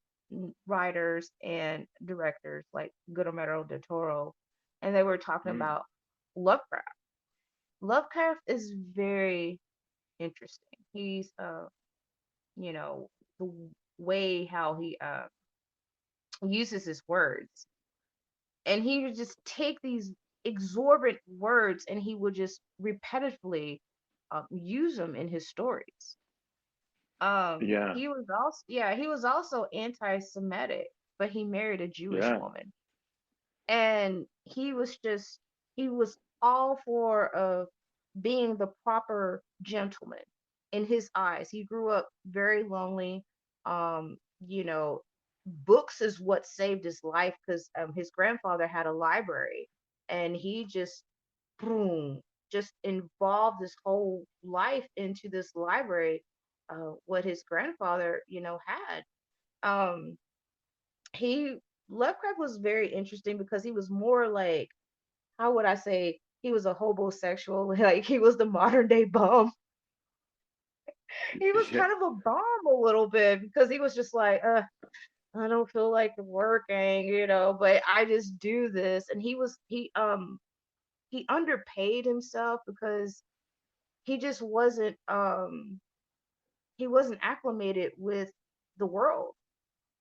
writers and directors like Guillermo del Toro, and they were talking Mm. about Lovecraft. Lovecraft is very interesting. He's you know the way how he uses his words, and he would just take these exorbitant words and he would just repetitively use them in his stories. Yeah, He was also anti-Semitic, but he married a Jewish yeah, woman, and he was all for being the proper gentleman in his eyes. He grew up very lonely. Um, you know, Books is what saved his life, because his grandfather had a library, and he just boom just involved his whole life into this library. What his grandfather, had. Um, he Lovecraft was very interesting because he was more like, how would I say, he was a homosexual, like he was the modern day bum. He was yeah, kind of a bum a little bit, because he was just like, I don't feel like working, but I just do this. And he underpaid himself because he just wasn't acclimated with the world,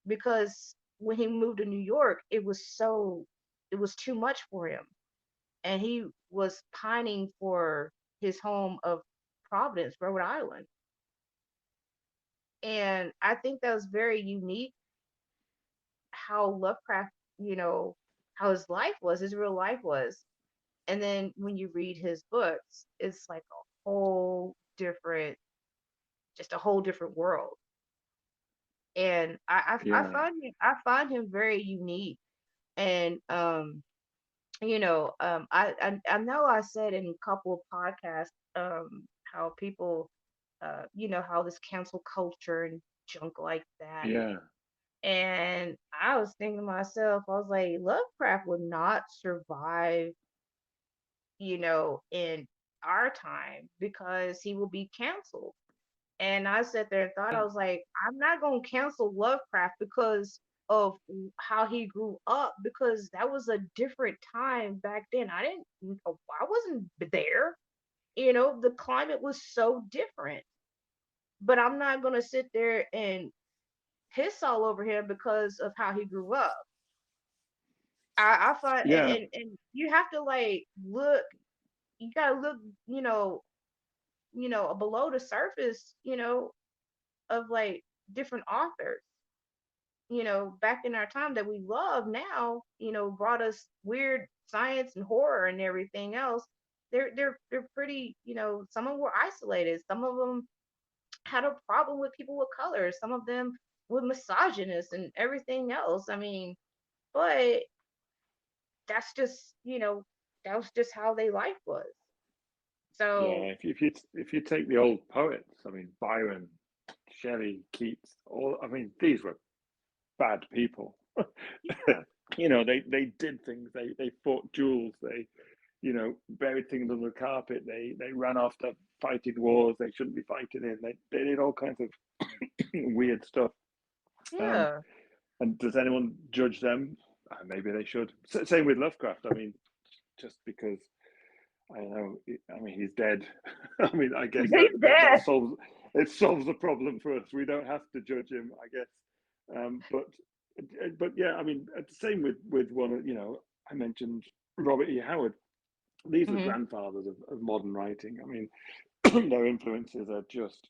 because when he moved to New York, it was too much for him, and he was pining for his home of Providence, Rhode Island. And I think that was very unique, how Lovecraft, you know, how his life was, his real life was. And then when you read his books, it's like just a whole different world. And yeah, I find him very unique. And I know I said in a couple of podcasts how people how this cancel culture and junk like that. yeah, And I was thinking to myself, I was like, Lovecraft would not survive, in our time, because he will be canceled. And I sat there and thought, I was like, I'm not gonna cancel Lovecraft because of how he grew up, because that was a different time back then. I wasn't there. The climate was so different. But I'm not gonna sit there and piss all over him because of how he grew up. I find, yeah, and you have to like look. You gotta look, you know, below the surface, of like different authors, back in our time that we love now, brought us weird science and horror and everything else. They're pretty, some of them were isolated. Some of them had a problem with people with color. Some of them were misogynist and everything else. I mean, but that's just, that was just how their life was. Yeah, So if you take the old poets, I mean Byron, Shelley, Keats, all I mean these were bad people. yeah, You know, they did things. They fought duels. They buried things under the carpet. They ran off to fighting wars they shouldn't be fighting in. They did all kinds of weird stuff. Um, yeah, and does anyone judge them? Maybe they should. Same with Lovecraft. I mean, just because I don't know. I mean, he's dead. I mean, I guess he's that dead. solves the problem for us. We don't have to judge him, I guess. But yeah, I mean, same with one. I mentioned Robert E. Howard. These are Hmm. grandfathers of modern writing. I mean, their influences are just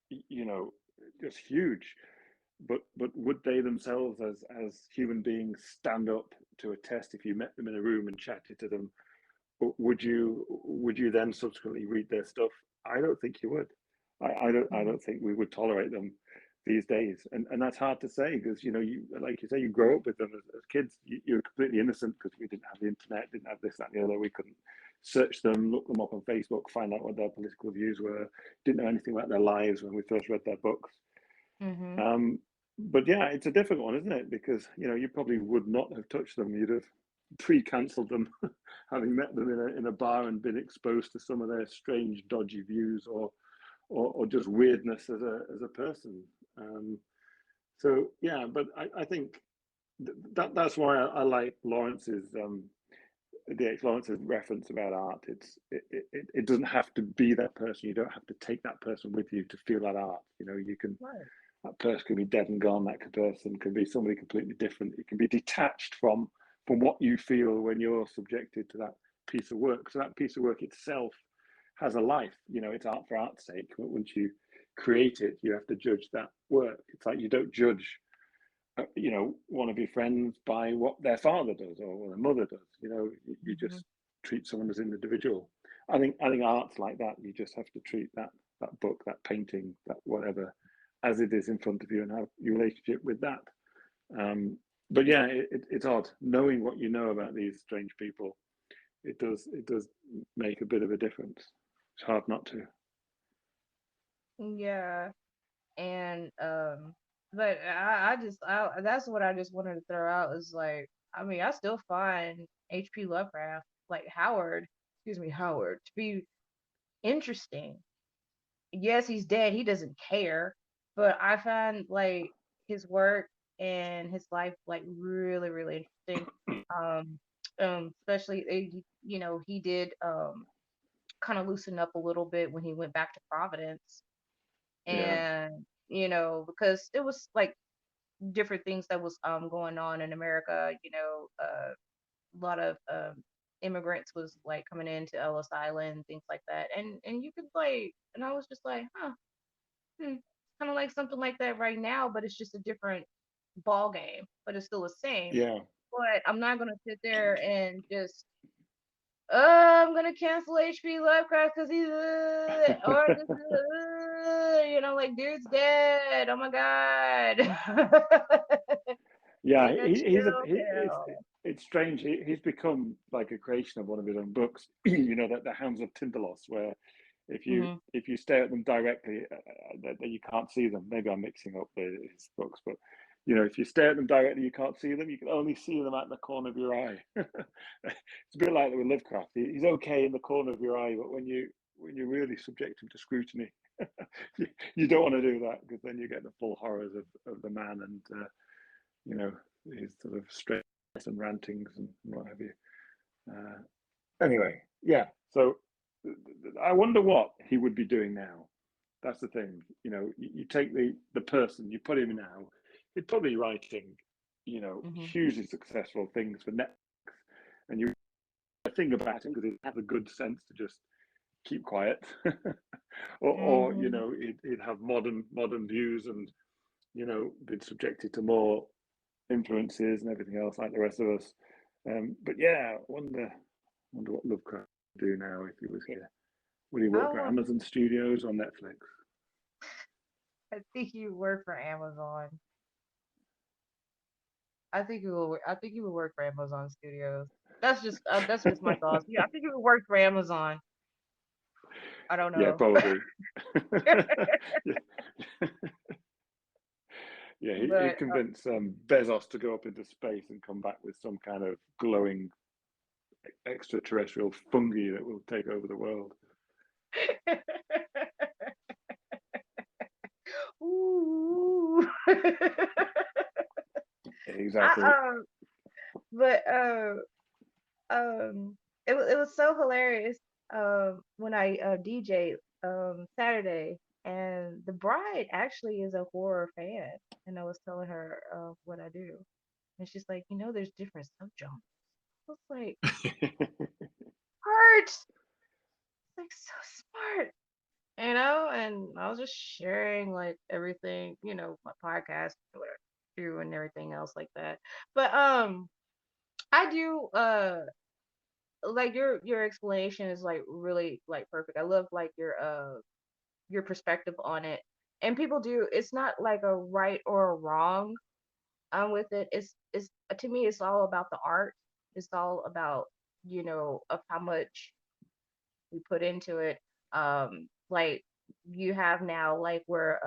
you know just huge. But would they themselves, as human beings, stand up to a test if you met them in a room and chatted to them? Would you then subsequently read their stuff? I don't think you would. I don't think we would tolerate them these days, and that's hard to say because you like you say you grow up with them as kids. You're completely innocent because we didn't have the internet, didn't have this, that, and the other. We couldn't search them, look them up on Facebook, find out what their political views were. Didn't know anything about their lives when we first read their books. Hmm. Um, but yeah, it's a difficult one, isn't it? Because you probably would not have touched them. You'd have pre-cancelled them, having met them in a bar and been exposed to some of their strange, dodgy views or just weirdness as a person. Um, so yeah, but I think that's why I like Lawrence's DX Lawrence's reference about art. It doesn't have to be that person. You don't have to take that person with you to feel that art. You can Right. that person could be dead and gone. That person could be somebody completely different. It can be detached from what you feel when you're subjected to that piece of work. So that piece of work itself has a life. It's art for art's sake. But once you create it, you have to judge that work. It's like you don't judge, one of your friends by what their father does or what their mother does. You Hmm. just treat someone as an individual. I think art's like that. You just have to treat that book, that painting, that whatever, as it is in front of you and have your relationship with that. But yeah, it's odd knowing what you know about these strange people. It does make a bit of a difference. It's hard not to. Yeah, and but that's what I just wanted to throw out is like, I mean, I still find H.P. Lovecraft, like Howard, excuse me, Howard, to be interesting. Yes, he's dead. He doesn't care, but I find like his work and his life like really, really interesting. Um, especially he did kind of loosen up a little bit when he went back to Providence, Yeah, and because it was like different things that was going on in America. A lot of immigrants was like coming into Ellis Island, things like that, and you could like, and I was just like, huh, kind of like something like that right now, but it's just a different ball game, but it's still the same. yeah, But I'm not gonna sit there and just, I'm gonna cancel HP Lovecraft because he's, or just, like dude's dead. Oh my god. yeah. Take a He's a chill he. pill. It's strange. He's become like a creation of one of his own books. That the Hounds of Tindalos, where Hmm. if you stare at them directly, that you can't see them. Maybe I'm mixing up his books, but if you stare at them directly, you can't see them. You can only see them at the corner of your eye. It's a bit like that with Lovecraft. He's okay in the corner of your eye, but when you really subject him to scrutiny, you don't want to do that because then you get the full horrors of the man and his sort of stress and rantings and what have you. Uh, anyway, yeah. So I wonder what he would be doing now. That's the thing. You take the person, you put him now, he'd probably be writing, Hmm. hugely successful things for Netflix, and you think about him because he has a good sense to just keep quiet, or Hmm. he'd have modern views and been subjected to more influences and everything else like the rest of us. But yeah, wonder what Lovecraft would do now if he was here. Would he I work for want. Amazon Studios or Netflix? I think you work for Amazon. I think you will. I think you would work for Amazon Studios. That's just my thoughts. Yeah, I think it worked for Amazon. I don't Yeah, know. probably. Yeah, yeah. He But convinced Bezos to go up into space and come back with some kind of glowing extraterrestrial fungi that will take over the world. ooh. Exactly. I but um it was so hilarious when I DJ Saturday, and the bride actually is a horror fan, and I was telling her what I do, and she's like, there's different subgenres. I was like, art, like so smart, and I was just sharing like everything, my podcast, whatever I do and everything else like that. But I do like your explanation is like really like perfect. I love like your perspective on it. And people do, it's not like a right or a wrong with it. It's to me it's all about the art. It's all about, of how much we put into it. Like you have now like where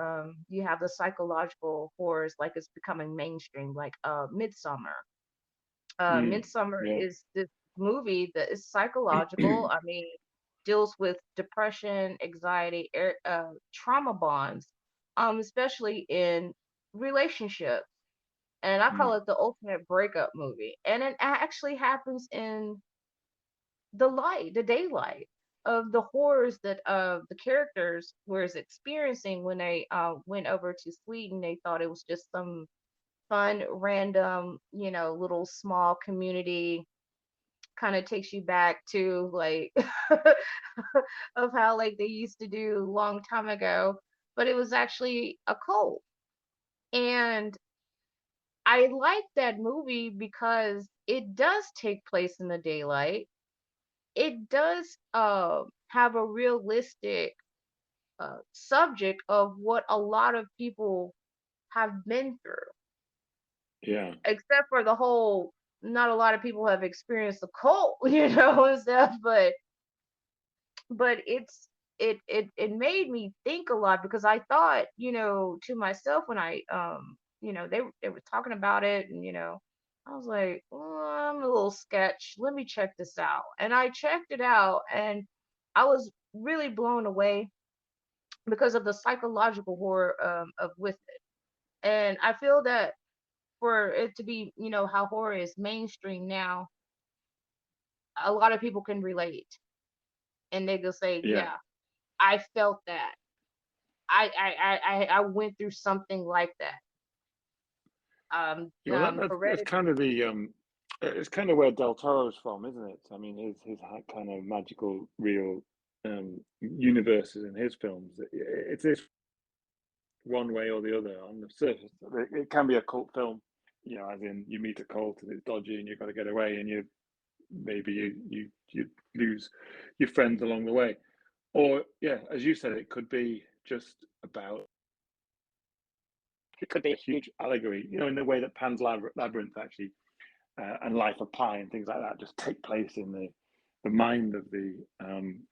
you have the psychological horrors, like it's becoming mainstream, like Midsummer. Midsummer Yeah. is this movie that is psychological. I mean, deals with depression, anxiety, trauma bonds, especially in relationships. And I call Mm. it the ultimate breakup movie. And it actually happens in the daylight of the horrors that the characters was experiencing when they went over to Sweden. They thought it was just some fun, random, little small community, kind of takes you back to like of how like they used to do long time ago, but it was actually a cult. And I like that movie because it does take place in the daylight. It does have a realistic subject of what a lot of people have been through, Yeah. except for the whole, not a lot of people have experienced the cult, and stuff, but it made me think a lot, because I thought, to myself when I they were talking about it, and I was like, I'm a little sketch. Let me check this out. And I checked it out, and I was really blown away because of the psychological horror of with it. And I feel that for it to be, how horror is mainstream now, a lot of people can relate, and they just say, Yeah. yeah, I felt that. I went through something like that. Yeah, well, that's Hereditary. kind of the it's kind of where Del Toro's from, isn't it? I mean, his kind of magical, real universes in his films. It's this one way or the other on the surface. It can be a cult film, as in you meet a cult and it's dodgy and you've got to get away, and maybe you lose your friends along the way, or yeah, as you said, it could be just about. It could be a huge allegory, in the way that Pan's Labyrinth actually and Life of Pi and things like that just take place in the mind of the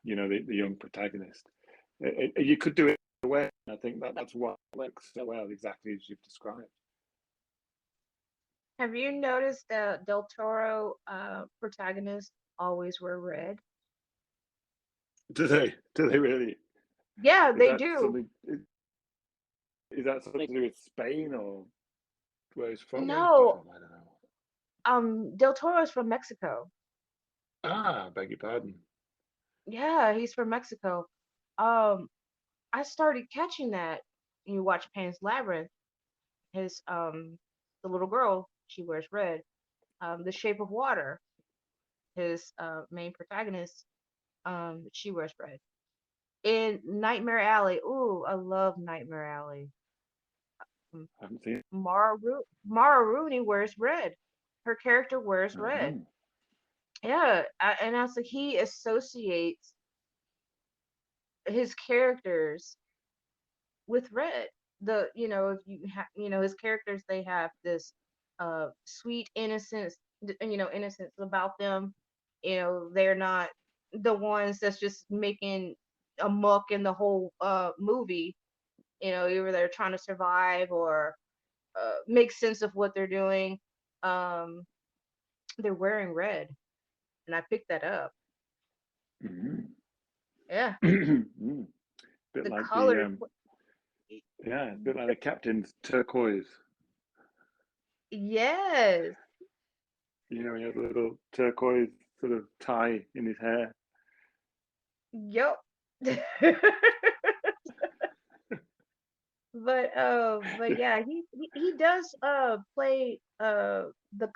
young protagonist. You could do it away. I think that's what works so well, exactly as you've described. Have you noticed that Del Toro protagonists always wear red? Do they? Do they really? Yeah, Is they that do. something? Is that something to do with Spain or where he's from? Where is he No, from? I don't know. Del Toro is from Mexico. Ah, beg your pardon. Yeah, he's from Mexico. Um, I started catching that. You watch Pan's Labyrinth. His the little girl, she wears red. The Shape of Water, his main protagonist, she wears red. In Nightmare Alley, ooh, I love Nightmare Alley. Um, I haven't seen it. Mara Rooney wears red. Her character wears red. Uh-huh. Yeah, and also he associates his characters with red. If you his characters, they have this sweet innocence, innocence about them. They're not the ones that's just making a muck in the whole movie. Either they're trying to survive or make sense of what they're doing. Um, they're wearing red, and I picked that up. Mm. Yeah, Mm. Bit the like colors. yeah, a bit like the captain's turquoise. Yes. He had a little turquoise sort of tie in his hair. Yup. But yeah, he does play the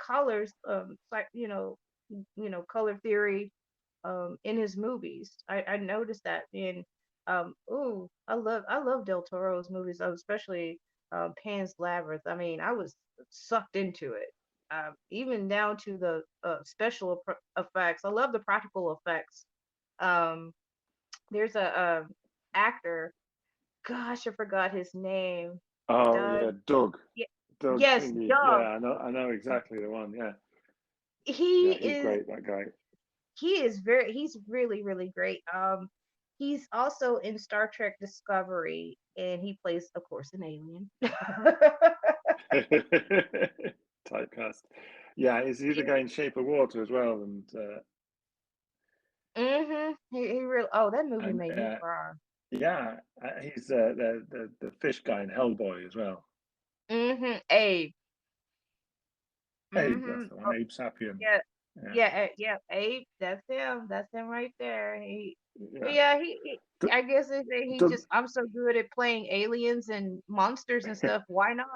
colors, like color theory in his movies. I noticed that. And ooh, I love Del Toro's movies, especially Pan's Labyrinth. I mean, I was sucked into it. Even down to the special effects. I love the practical effects. Um, there's a actor, gosh, I forgot his name. Oh Doug. yeah, Doug. Yeah, Doug yes, thingy. Doug. Yeah, I know exactly the one. Yeah, He yeah, he's is great. That guy. he's really, really great. He's also in Star Trek Discovery, and he plays, of course, an alien. Typecast. Yeah, is he the guy in Shape of Water as well? He really. Oh, that movie And made me cry. yeah, he's the fish guy in Hellboy as well. Abe. Abe, that's the one. Oh, Abe Sapien. yeah. Yeah, Yeah, Abe. That's him. That's him right there. But yeah. yeah, I guess he Doug, just. I'm so good at playing aliens and monsters and stuff. Why not?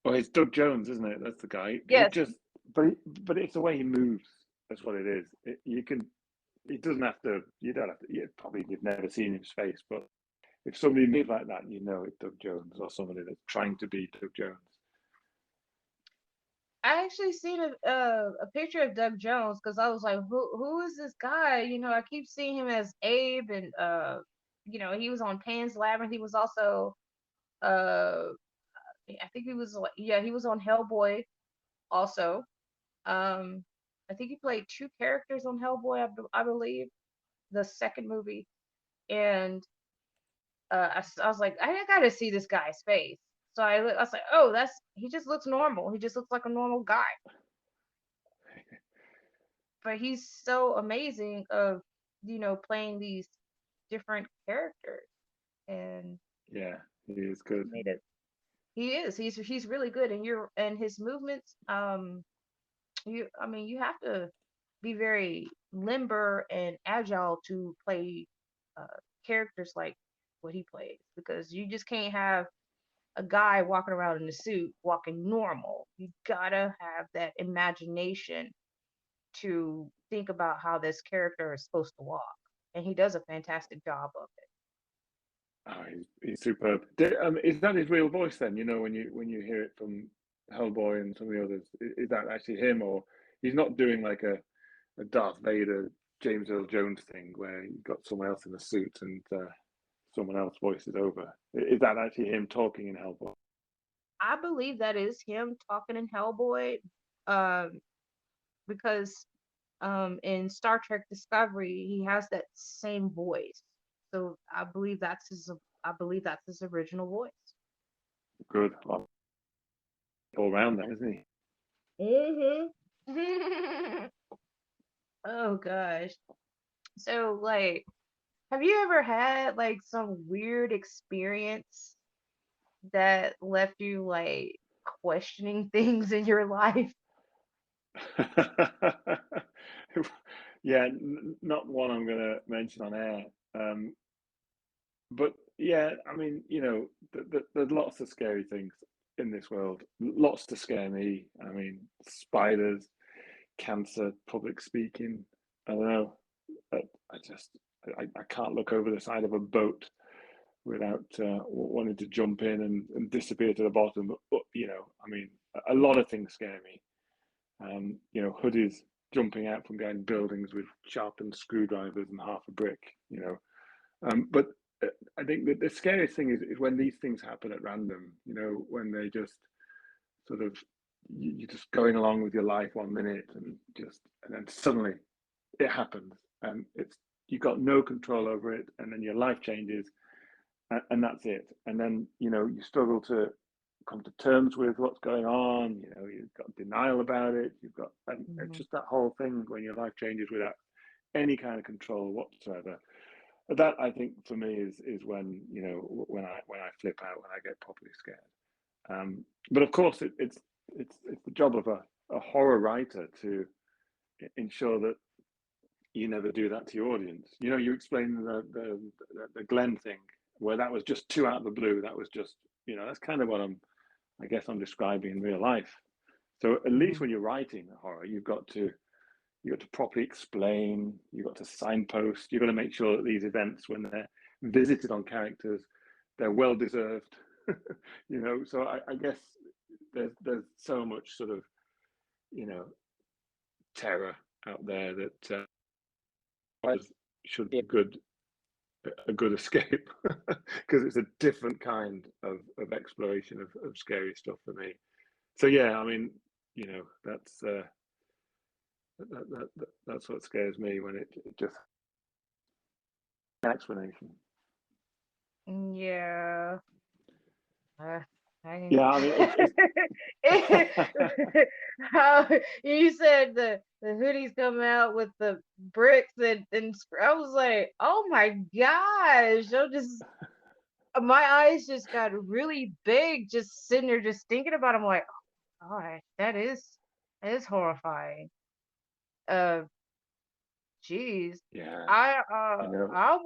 well, it's Doug Jones, isn't it? That's the guy who Yes. just, but it's the way he moves. That's what it is. You can, he doesn't have to. You don't have to. You've never seen his face, but if somebody moves like that, you know it's Doug Jones or somebody that's trying to be Doug Jones. I actually seen a picture of Doug Jones because I was like, who is this guy? I keep seeing him as Abe, and he was on Pan's Labyrinth. He was also uh I think he was like, yeah, he was on Hellboy also. Um, I think he played two characters on Hellboy, I believe, the second movie. And I was like, I gotta see this guy's face. So I was like, oh, he just looks normal. He just looks like a normal guy. But he's so amazing of playing these different characters, and Yeah, he is good. made it. He's really good, and his movements. You have to be very limber and agile to play uh, characters like what he plays, because you just can't have a guy walking around in a suit walking normal. You gotta have that imagination to think about how this character is supposed to walk, and he does a fantastic job of it. Oh, he's superb. Is that his real voice then? When you hear it from Hellboy and some of the others, is that actually him, or he's not doing like a Darth Vader, James Earl Jones thing where you've got someone else in a suit and someone else voices over? Is that actually him talking in Hellboy? I believe that is him talking in Hellboy, um, because in Star Trek Discovery he has that same voice. So I believe that's his original voice. Good, all round then, isn't he? Mhm. Oh gosh. So like, have you ever had like some weird experience that left you like questioning things in your life? Yeah, not one I'm going to mention on air. But yeah, I mean, there's lots of scary things in this world. Lots to scare me. I mean, spiders, cancer, public speaking. I don't know. I, I just I can't look over the side of a boat without wanting to jump in and disappear to the bottom. But, I mean, a lot of things scare me. Hoodies jumping out from behind buildings with sharpened screwdrivers and half a brick. But I think that the scariest thing is when these things happen at random. When they just sort of you're just going along with your life 1 minute, and then suddenly it happens, and it's you've got no control over it, and then your life changes, and that's it. And then you struggle to come to terms with what's going on. You've got denial about it. And it's Mhm. just that whole thing when your life changes without any kind of control whatsoever. That, I think, for me is when when I flip out, when I get properly scared. But of course, it's the job of a horror writer to ensure that you never do that to your audience. You explain the Glenn thing, where that was just too out of the blue. That was just that's kind of what I guess I'm describing in real life. So at least Mhm. when you're writing a horror, you've got to properly explain. You've got to signpost. You've got to make sure that these events, when they're visited on characters, they're well deserved. So I guess there's so much sort of you know terror out there that should be a good escape because it's a different kind of exploration of scary stuff for me. So yeah, I mean, that's what scares me when it just an explanation. Yeah. Uh, I Yeah, I mean it's how you said the hoodies come out with the bricks I was like, oh my gosh! My eyes just got really big just sitting there just thinking about it. I'm like, oh gosh, that is horrifying. Uh, Jeez. yeah, I you know. I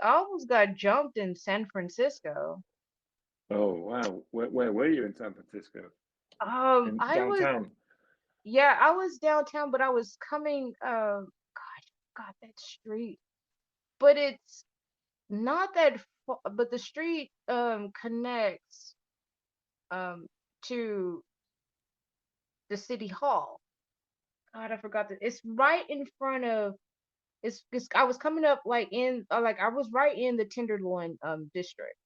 almost got jumped in San Francisco. Oh wow, where were you in San Francisco? In I was downtown? Yeah, I was downtown, but I was coming gosh, God, that street. But it's not that far, but the street connects um to the city hall. God, I forgot that. It's right in front of it's I was coming up like I was right in the Tenderloin district.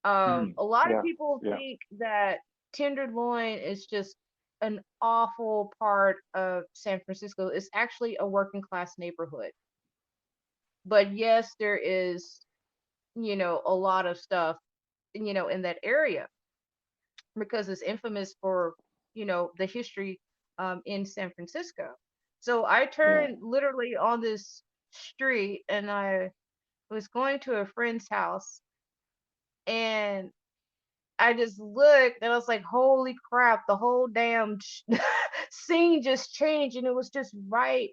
Mm, A lot of yeah, people yeah, think that Tenderloin is just an awful part of San Francisco. It's actually a working class neighborhood. But yes, there is, a lot of stuff, in that area because it's infamous for, the history in San Francisco. So I yeah. turned literally on this street and I was going to a friend's house and I just looked and I was like, holy crap, the whole damn scene just changed and it was just right.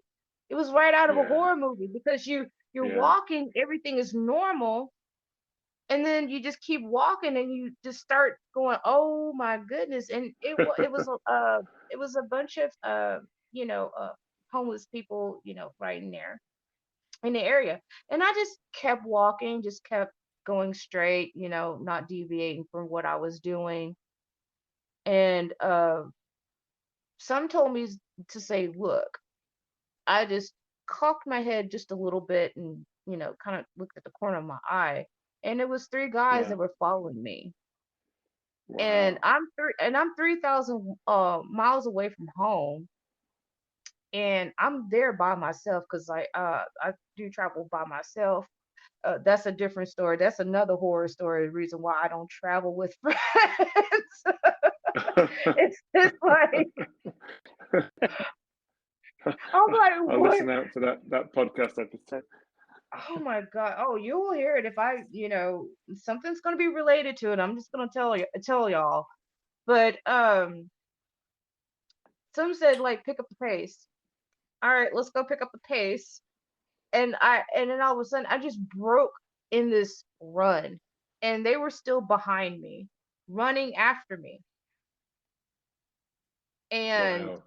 It was right out of a Yeah, horror movie because you're yeah. walking, everything is normal, and then you just keep walking and you just start going, oh my goodness. And it was a bunch of you know, uh homeless people, right in there in the area. And I just kept walking, just kept going straight, not deviating from what I was doing. And some told me to say, look. I just cocked my head just a little bit and, kind of looked at the corner of my eye. And it was three guys Yeah. that were following me. And Wow. I'm 3,000 miles away from home. And I'm there by myself because I do travel by myself. That's a different story. That's another horror story. The reason why I don't travel with friends. It's just like I'm like, I'll what? listen out for that podcast episode. Oh my God. Oh, you will hear it if something's gonna be related to it. I'm just gonna tell y'all. But some said like pick up the pace. All right, let's go pick up the pace. And then all of a sudden I just broke in this run. And they were still behind me, running after me. And Wow.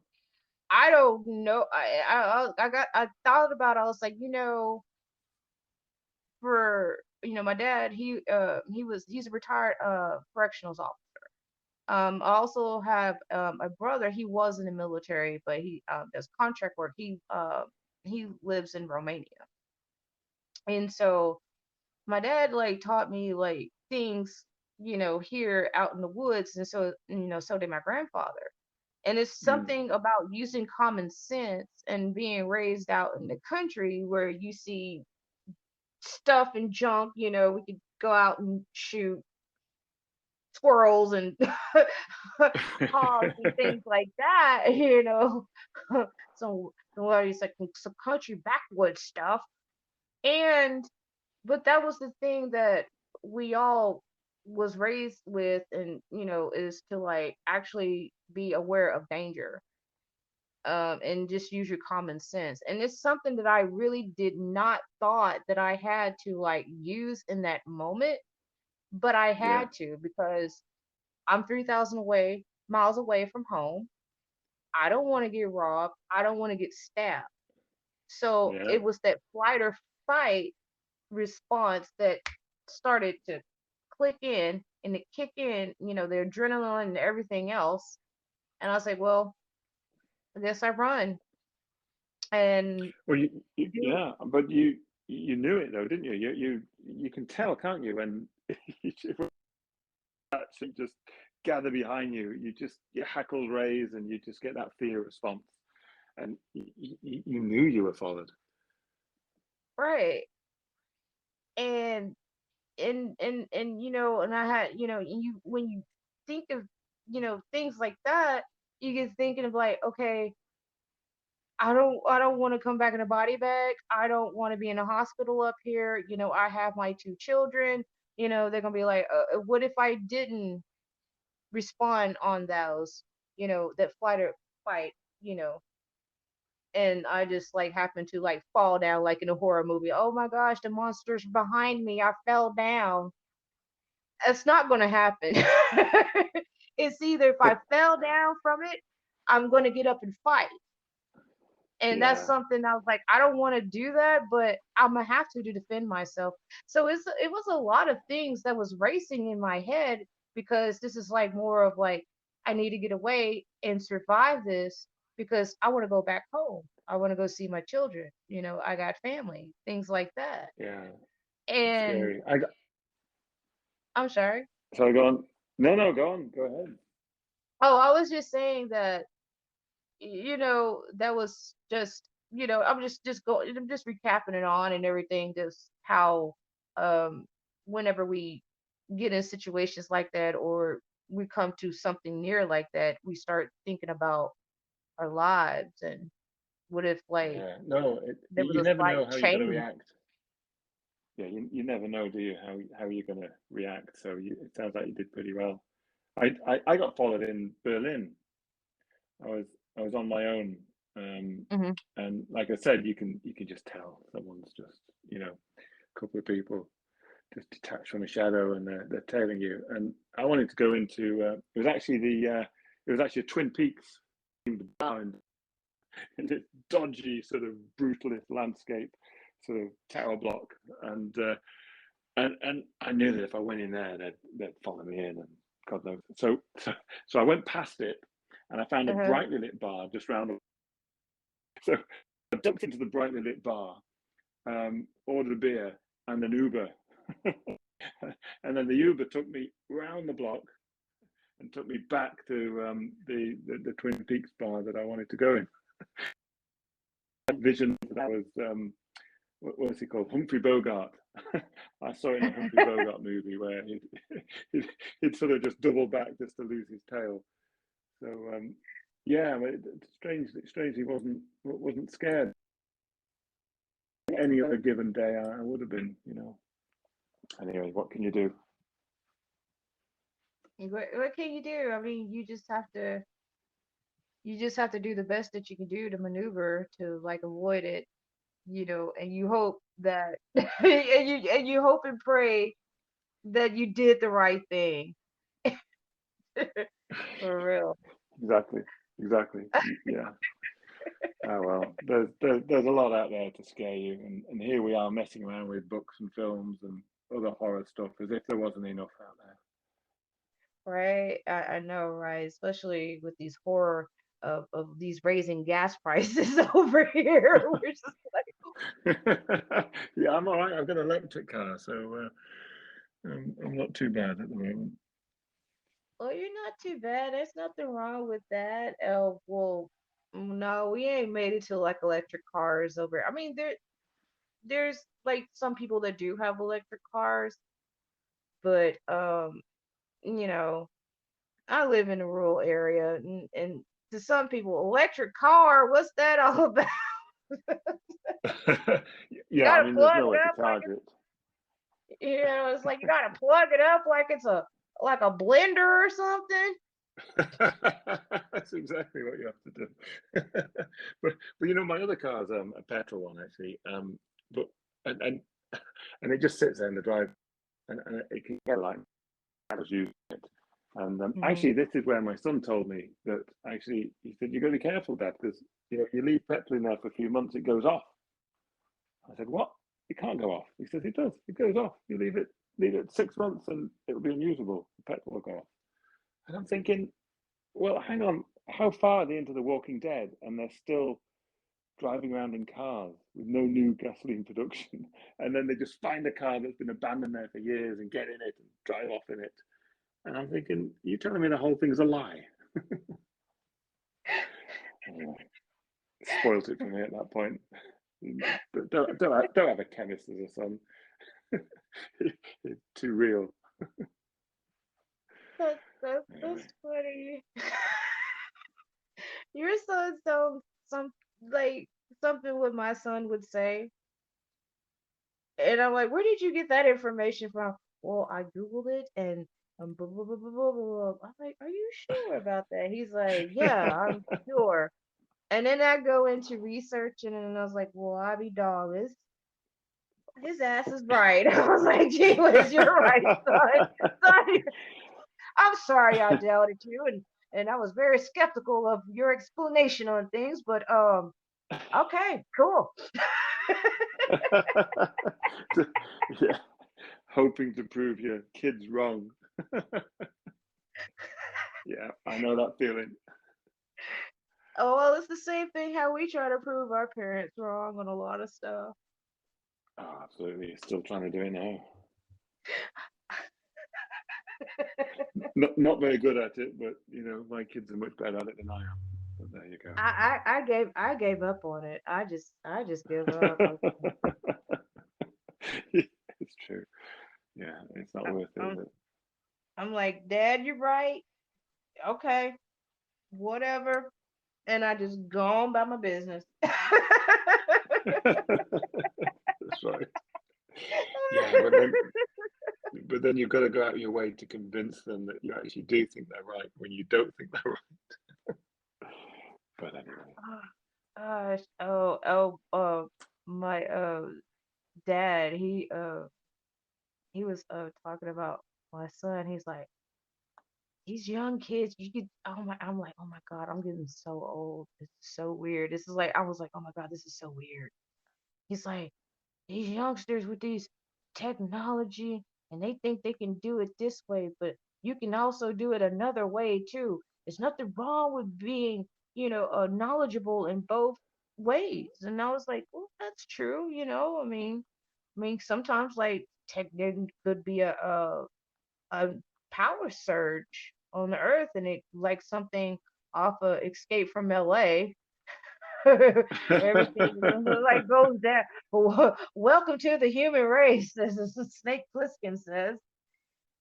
I don't know. I thought about it. I was like, for my dad, he's a retired corrections officer. I also have a brother. He was in the military, but he does contract work. He lives in Romania, and so my dad like taught me like things here out in the woods, and so so did my grandfather. And it's something about using common sense and being raised out in the country where you see stuff and junk, we could go out and shoot squirrels and hogs and things like that, some what is like some country backwoods stuff. And but that was the thing that we all was raised with, and is to like actually be aware of danger, and just use your common sense. And it's something that I really did not thought that I had to like use in that moment, but I Yeah, had to, because I'm 3,000 miles away from home. I don't want to get robbed. I don't want to get stabbed. So yeah, it was that flight or fight response that started to click in and it kick in, the adrenaline and everything else. And I was like, well, I guess I run. And well, you do, yeah, but you knew it though, didn't you? You can tell, can't you, when if actually just gather behind you, your hackles raise, and you just get that fear response, and you knew you were followed. right. And and I had, and you when you think of, things like that, you get thinking of like, okay, I don't want to come back in a body bag. I don't want to be in a hospital up here. I have my two children. They're gonna be like, what if I didn't respond on those, that flight or fight, you know, and I just like happened to like fall down like in a horror movie. Oh my gosh, the monster's behind me. I fell down. It's not gonna happen. It's either if I fell down from it, I'm gonna get up and fight. And that's Yeah, something I was like, I don't want to do that, but I'm gonna have to defend myself. So it was a lot of things that was racing in my head, because this is like more of like, I need to get away and survive this, because I want to go back home. I want to go see my children. I got family, things like that. yeah, it's And scary. I'm sorry. So I go on. No, no, go on. Go ahead. Oh, I was just saying that, that was just, I'm just recapping it on and everything, just how, um whenever we get in situations like that, or we come to something near like that, we start thinking about our lives, and what if like Yeah, no, there was you a never slight know how you're going to change. react. Yeah, you never know, do you, how you're going to react. So it sounds like you did pretty well. I got followed in Berlin. I was I was on my own, um, Hmm. and like I said, you can just tell someone's just, a couple of people just detached from a shadow, and they're tailing you. And I wanted to go into it was actually a Twin Peaks bound in this dodgy sort of brutalist landscape, sort of tower block, and I knew that if I went in there, they'd follow me in, and God knows. So I went past it, and I found a Uh-huh. brightly lit bar just round. So I ducked into the brightly lit bar, ordered a beer and an Uber, and then the Uber took me round the block and took me back to the Twin Peaks bar that I wanted to go in. Vision that was what was he called? Humphrey Bogart. I saw it in a Humphrey Bogart movie where he'd, he'd sort of just double back just to lose his tail. So yeah, but strangely wasn't scared. Any other given day, I would have been. Anyway, what can you do? What can you do? I mean, you just have to do the best that you can do to maneuver to like avoid it, and you hope that and you hope and pray that you did the right thing. For real. Exactly, exactly. Yeah. Oh well, there's a lot out there to scare you, and here we are messing around with books and films and other horror stuff as if there wasn't enough out there. Right? I know, right? Especially with these horror of these raising gas prices over here. We're just Yeah, I'm all right. I've got an electric car, so I'm not too bad at the moment. Well, you're not too bad. There's nothing wrong with that. Well, no, we ain't made it to like electric cars over. I mean, there's like some people that do have electric cars, but you know, I live in a rural area, and to some people, electric car, what's that all about? You Yeah, I gotta mean, there's plug no it way to up like charge it. it's like you gotta plug it up like it's a like a blender or something. That's exactly what you have to do. But you know, my other car's a petrol one actually. But and and and it just sits there in the drive, and it can get like I was using it. And Hmm. actually, this is where my son told me that actually he said you got to be careful, Dad, because you know you leave petrol in there for a few months, it goes off. I said, what? It can't go off. He says it does. It goes off. You leave it 6 months, and it'll be unusable. The petrol will go off. And I'm thinking, well, hang on. How far are they into The Walking Dead, and they're still driving around in cars with no new gasoline production, and then they just find a car that's been abandoned there for years and get in it and drive off in it. And I'm thinking, you're telling me the whole thing's a lie? Anyway, spoilt it for me at that point. But don't have a chemist as a son. It's too real. That's Anyway. funny. Your son sounds like something what my son would say, and I'm like, where did you get that information from? Well, I googled it and blah blah blah blah blah blah. I'm like, are you sure about that? He's like, yeah, I'm sure. And then I go into researching, and I was like, well, I be dog. His ass is right. I was like, gee whiz, you're right, son. Son, I'm sorry I doubted you, and I was very skeptical of your explanation on things, but okay, cool. Yeah, hoping to prove your kids wrong. Yeah, I know that feeling. Oh well, it's the same thing how we try to prove our parents wrong on a lot of stuff. Oh, absolutely. Still trying to do it now. Not very good at it, but you know, my kids are much better at it than I am. But there you I gave up on it. I just give up. go. It's true. Yeah, it's not I, worth it, is I'm I'm like, Dad, you're right. Okay, whatever. And I just go on by my business. it? That's right. Yeah, but then you've got to go out of your way to convince them that you actually do think they're right when you don't think they're right. But anyway. Oh, gosh. My dad, he was talking about my son. He's like, these young kids, you could oh my I'm like, oh my God, I'm getting so old. It's so weird. This is like I was like, oh my God, this is so weird. He's like, these youngsters with these technology and they think they can do it this way, but you can also do it another way too. There's nothing wrong with being, knowledgeable in both ways. And I was like, well, that's true. I mean, sometimes like tech there could be a power surge on the earth and it like something off of Escape from LA. Everything like goes down. Welcome to the human race, as Snake Plissken says.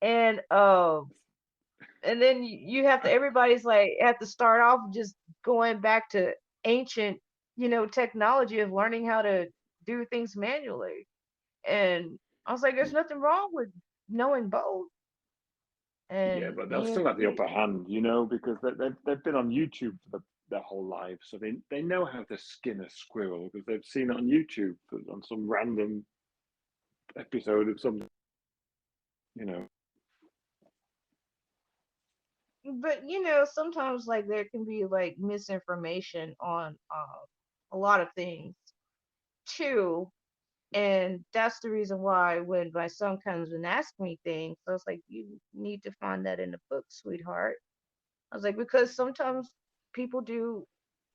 And and then you have to everybody's like have to start off just going back to ancient, technology of learning how to do things manually. And I was like, there's nothing wrong with knowing both. Yeah, And but they'll he, still have the he upper hand, you know, because they've been on YouTube for their whole lives, so they know how to skin a squirrel because they've seen it on YouTube on some random episode of something, you know. but sometimes like there can be like misinformation on a lot of things too. And that's the reason why when my son comes and asks me things, I was like, you need to find that in the book, sweetheart. I was like, because sometimes people do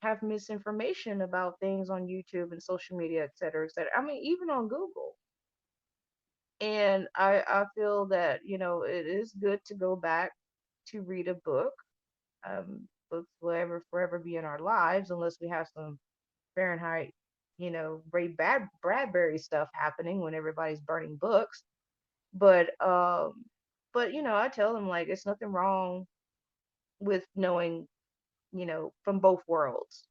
have misinformation about things on YouTube and social media, et cetera, et cetera. I mean, even on Google. And I feel that, it is good to go back to read a book. Books will ever forever be in our lives unless we have some Fahrenheit, Bradbury stuff happening when everybody's burning books. But I tell them like it's nothing wrong with knowing, from both worlds.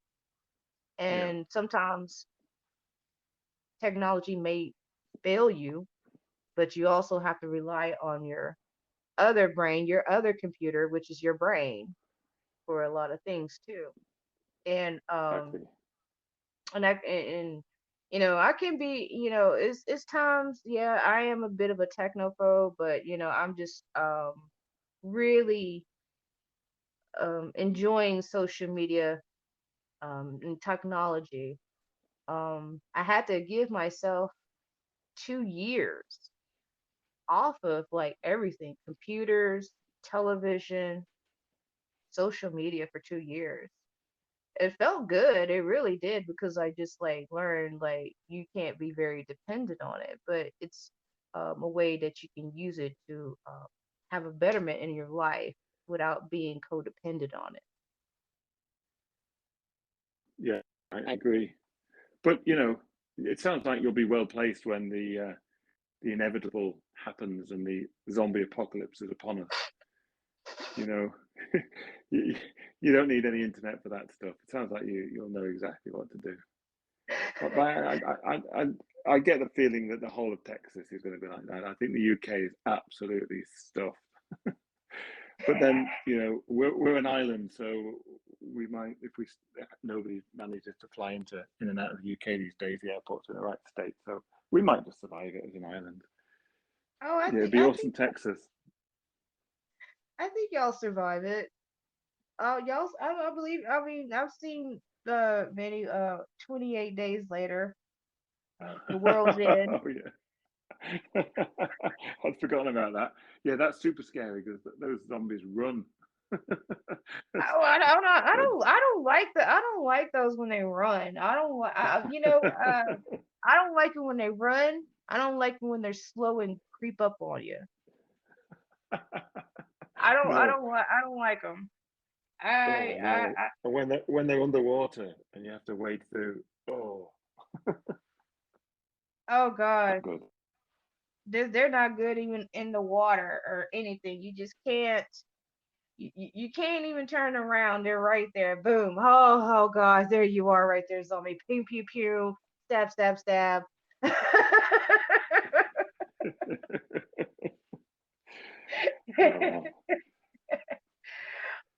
Yeah. And sometimes technology may fail you, but you also have to rely on your other brain, your other computer, which is your brain, for a lot of things too. And Exactly. I can be, it's times, yeah, I am a bit of a technophobe, but I'm just really enjoying social media and technology. I had to give myself 2 years off of like everything, computers, television, social media for 2 years. It felt good. It really did because I just like learned like you can't be very dependent on it, but it's a way that you can use it to have a betterment in your life without being codependent on it. Yeah, I agree. But it sounds like you'll be well placed when the inevitable happens and the zombie apocalypse is upon us. You, you don't need any internet for that stuff. It sounds like you'll know exactly what to do. But I get the feeling that the whole of Texas is going to be like that. I think the UK is absolutely stuffed. But then we're an island, so we might, if nobody manages to fly in and out of the UK these days, the airports are in the right state, so we might just survive it as an island. Oh, I Yeah, it'd think be I awesome, think Texas. I think y'all survive it. Y'all, I believe. I mean, I've seen many 28 days later, the world's end. Oh yeah, I'd forgotten about that. Yeah, that's super scary because those zombies run. Oh, I don't like those when they run. I don't li- I don't like it when they run. I don't like it when they're slow and creep up on you. No, I don't like them. oh no. And when they're underwater and you have to wade through, oh, Oh not God, good. they're not good even in the water or anything. You just can't. You can't even turn around. They're right there. Boom. Oh God, there you are right there, zombie. Pew pew pew. Stab stab stab. Oh,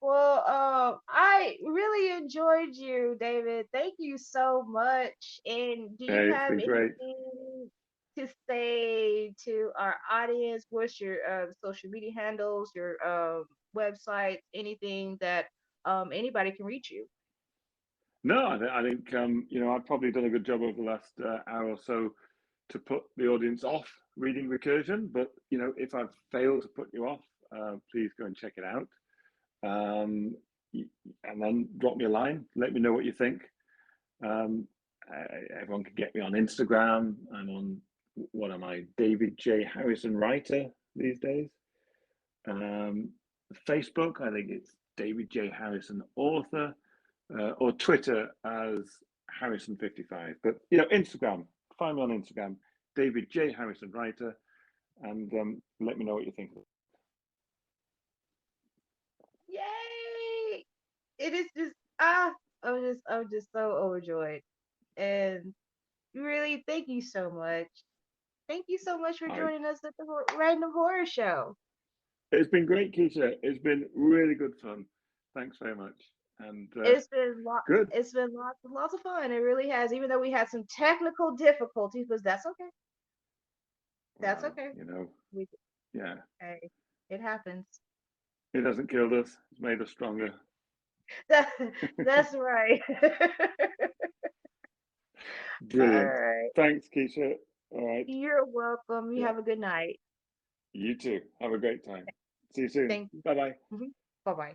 Well, I really enjoyed you, David. Thank you so much. And do you hey, it's have been great. anything to say to our audience? What's your social media handles, your website, anything that anybody can reach you? No, I think I've probably done a good job over the last hour or so to put the audience off reading Recursion. But if I've failed to put you off, please go and check it out. Um, and then drop me a line. Let me know what you think. Um, Everyone can get me on Instagram. I'm on, what am I, David J. Harrison Writer these days. Facebook, I think it's David J. Harrison Author, or Twitter as Harrison55. But Instagram, find me on Instagram, David J. Harrison Writer, and let me know what you think. Yay! It is just I'm just so overjoyed. And really, thank you so much. Thank you so much for All right. joining us at the Random Horror Show. It's been great, Keisha. It's been really good fun. Thanks very much. And good. It's been lots of fun. It really has, even though we had some technical difficulties, but that's okay. That's Well, okay. We yeah, Hey, it happens. it hasn't killed us. It's made us stronger. That, that's right. All Brilliant. right. Thanks, Keisha. All right. You're welcome. You Yeah. have a good night. You too. Have a great time. See you soon. Thank you. Bye bye. Bye bye.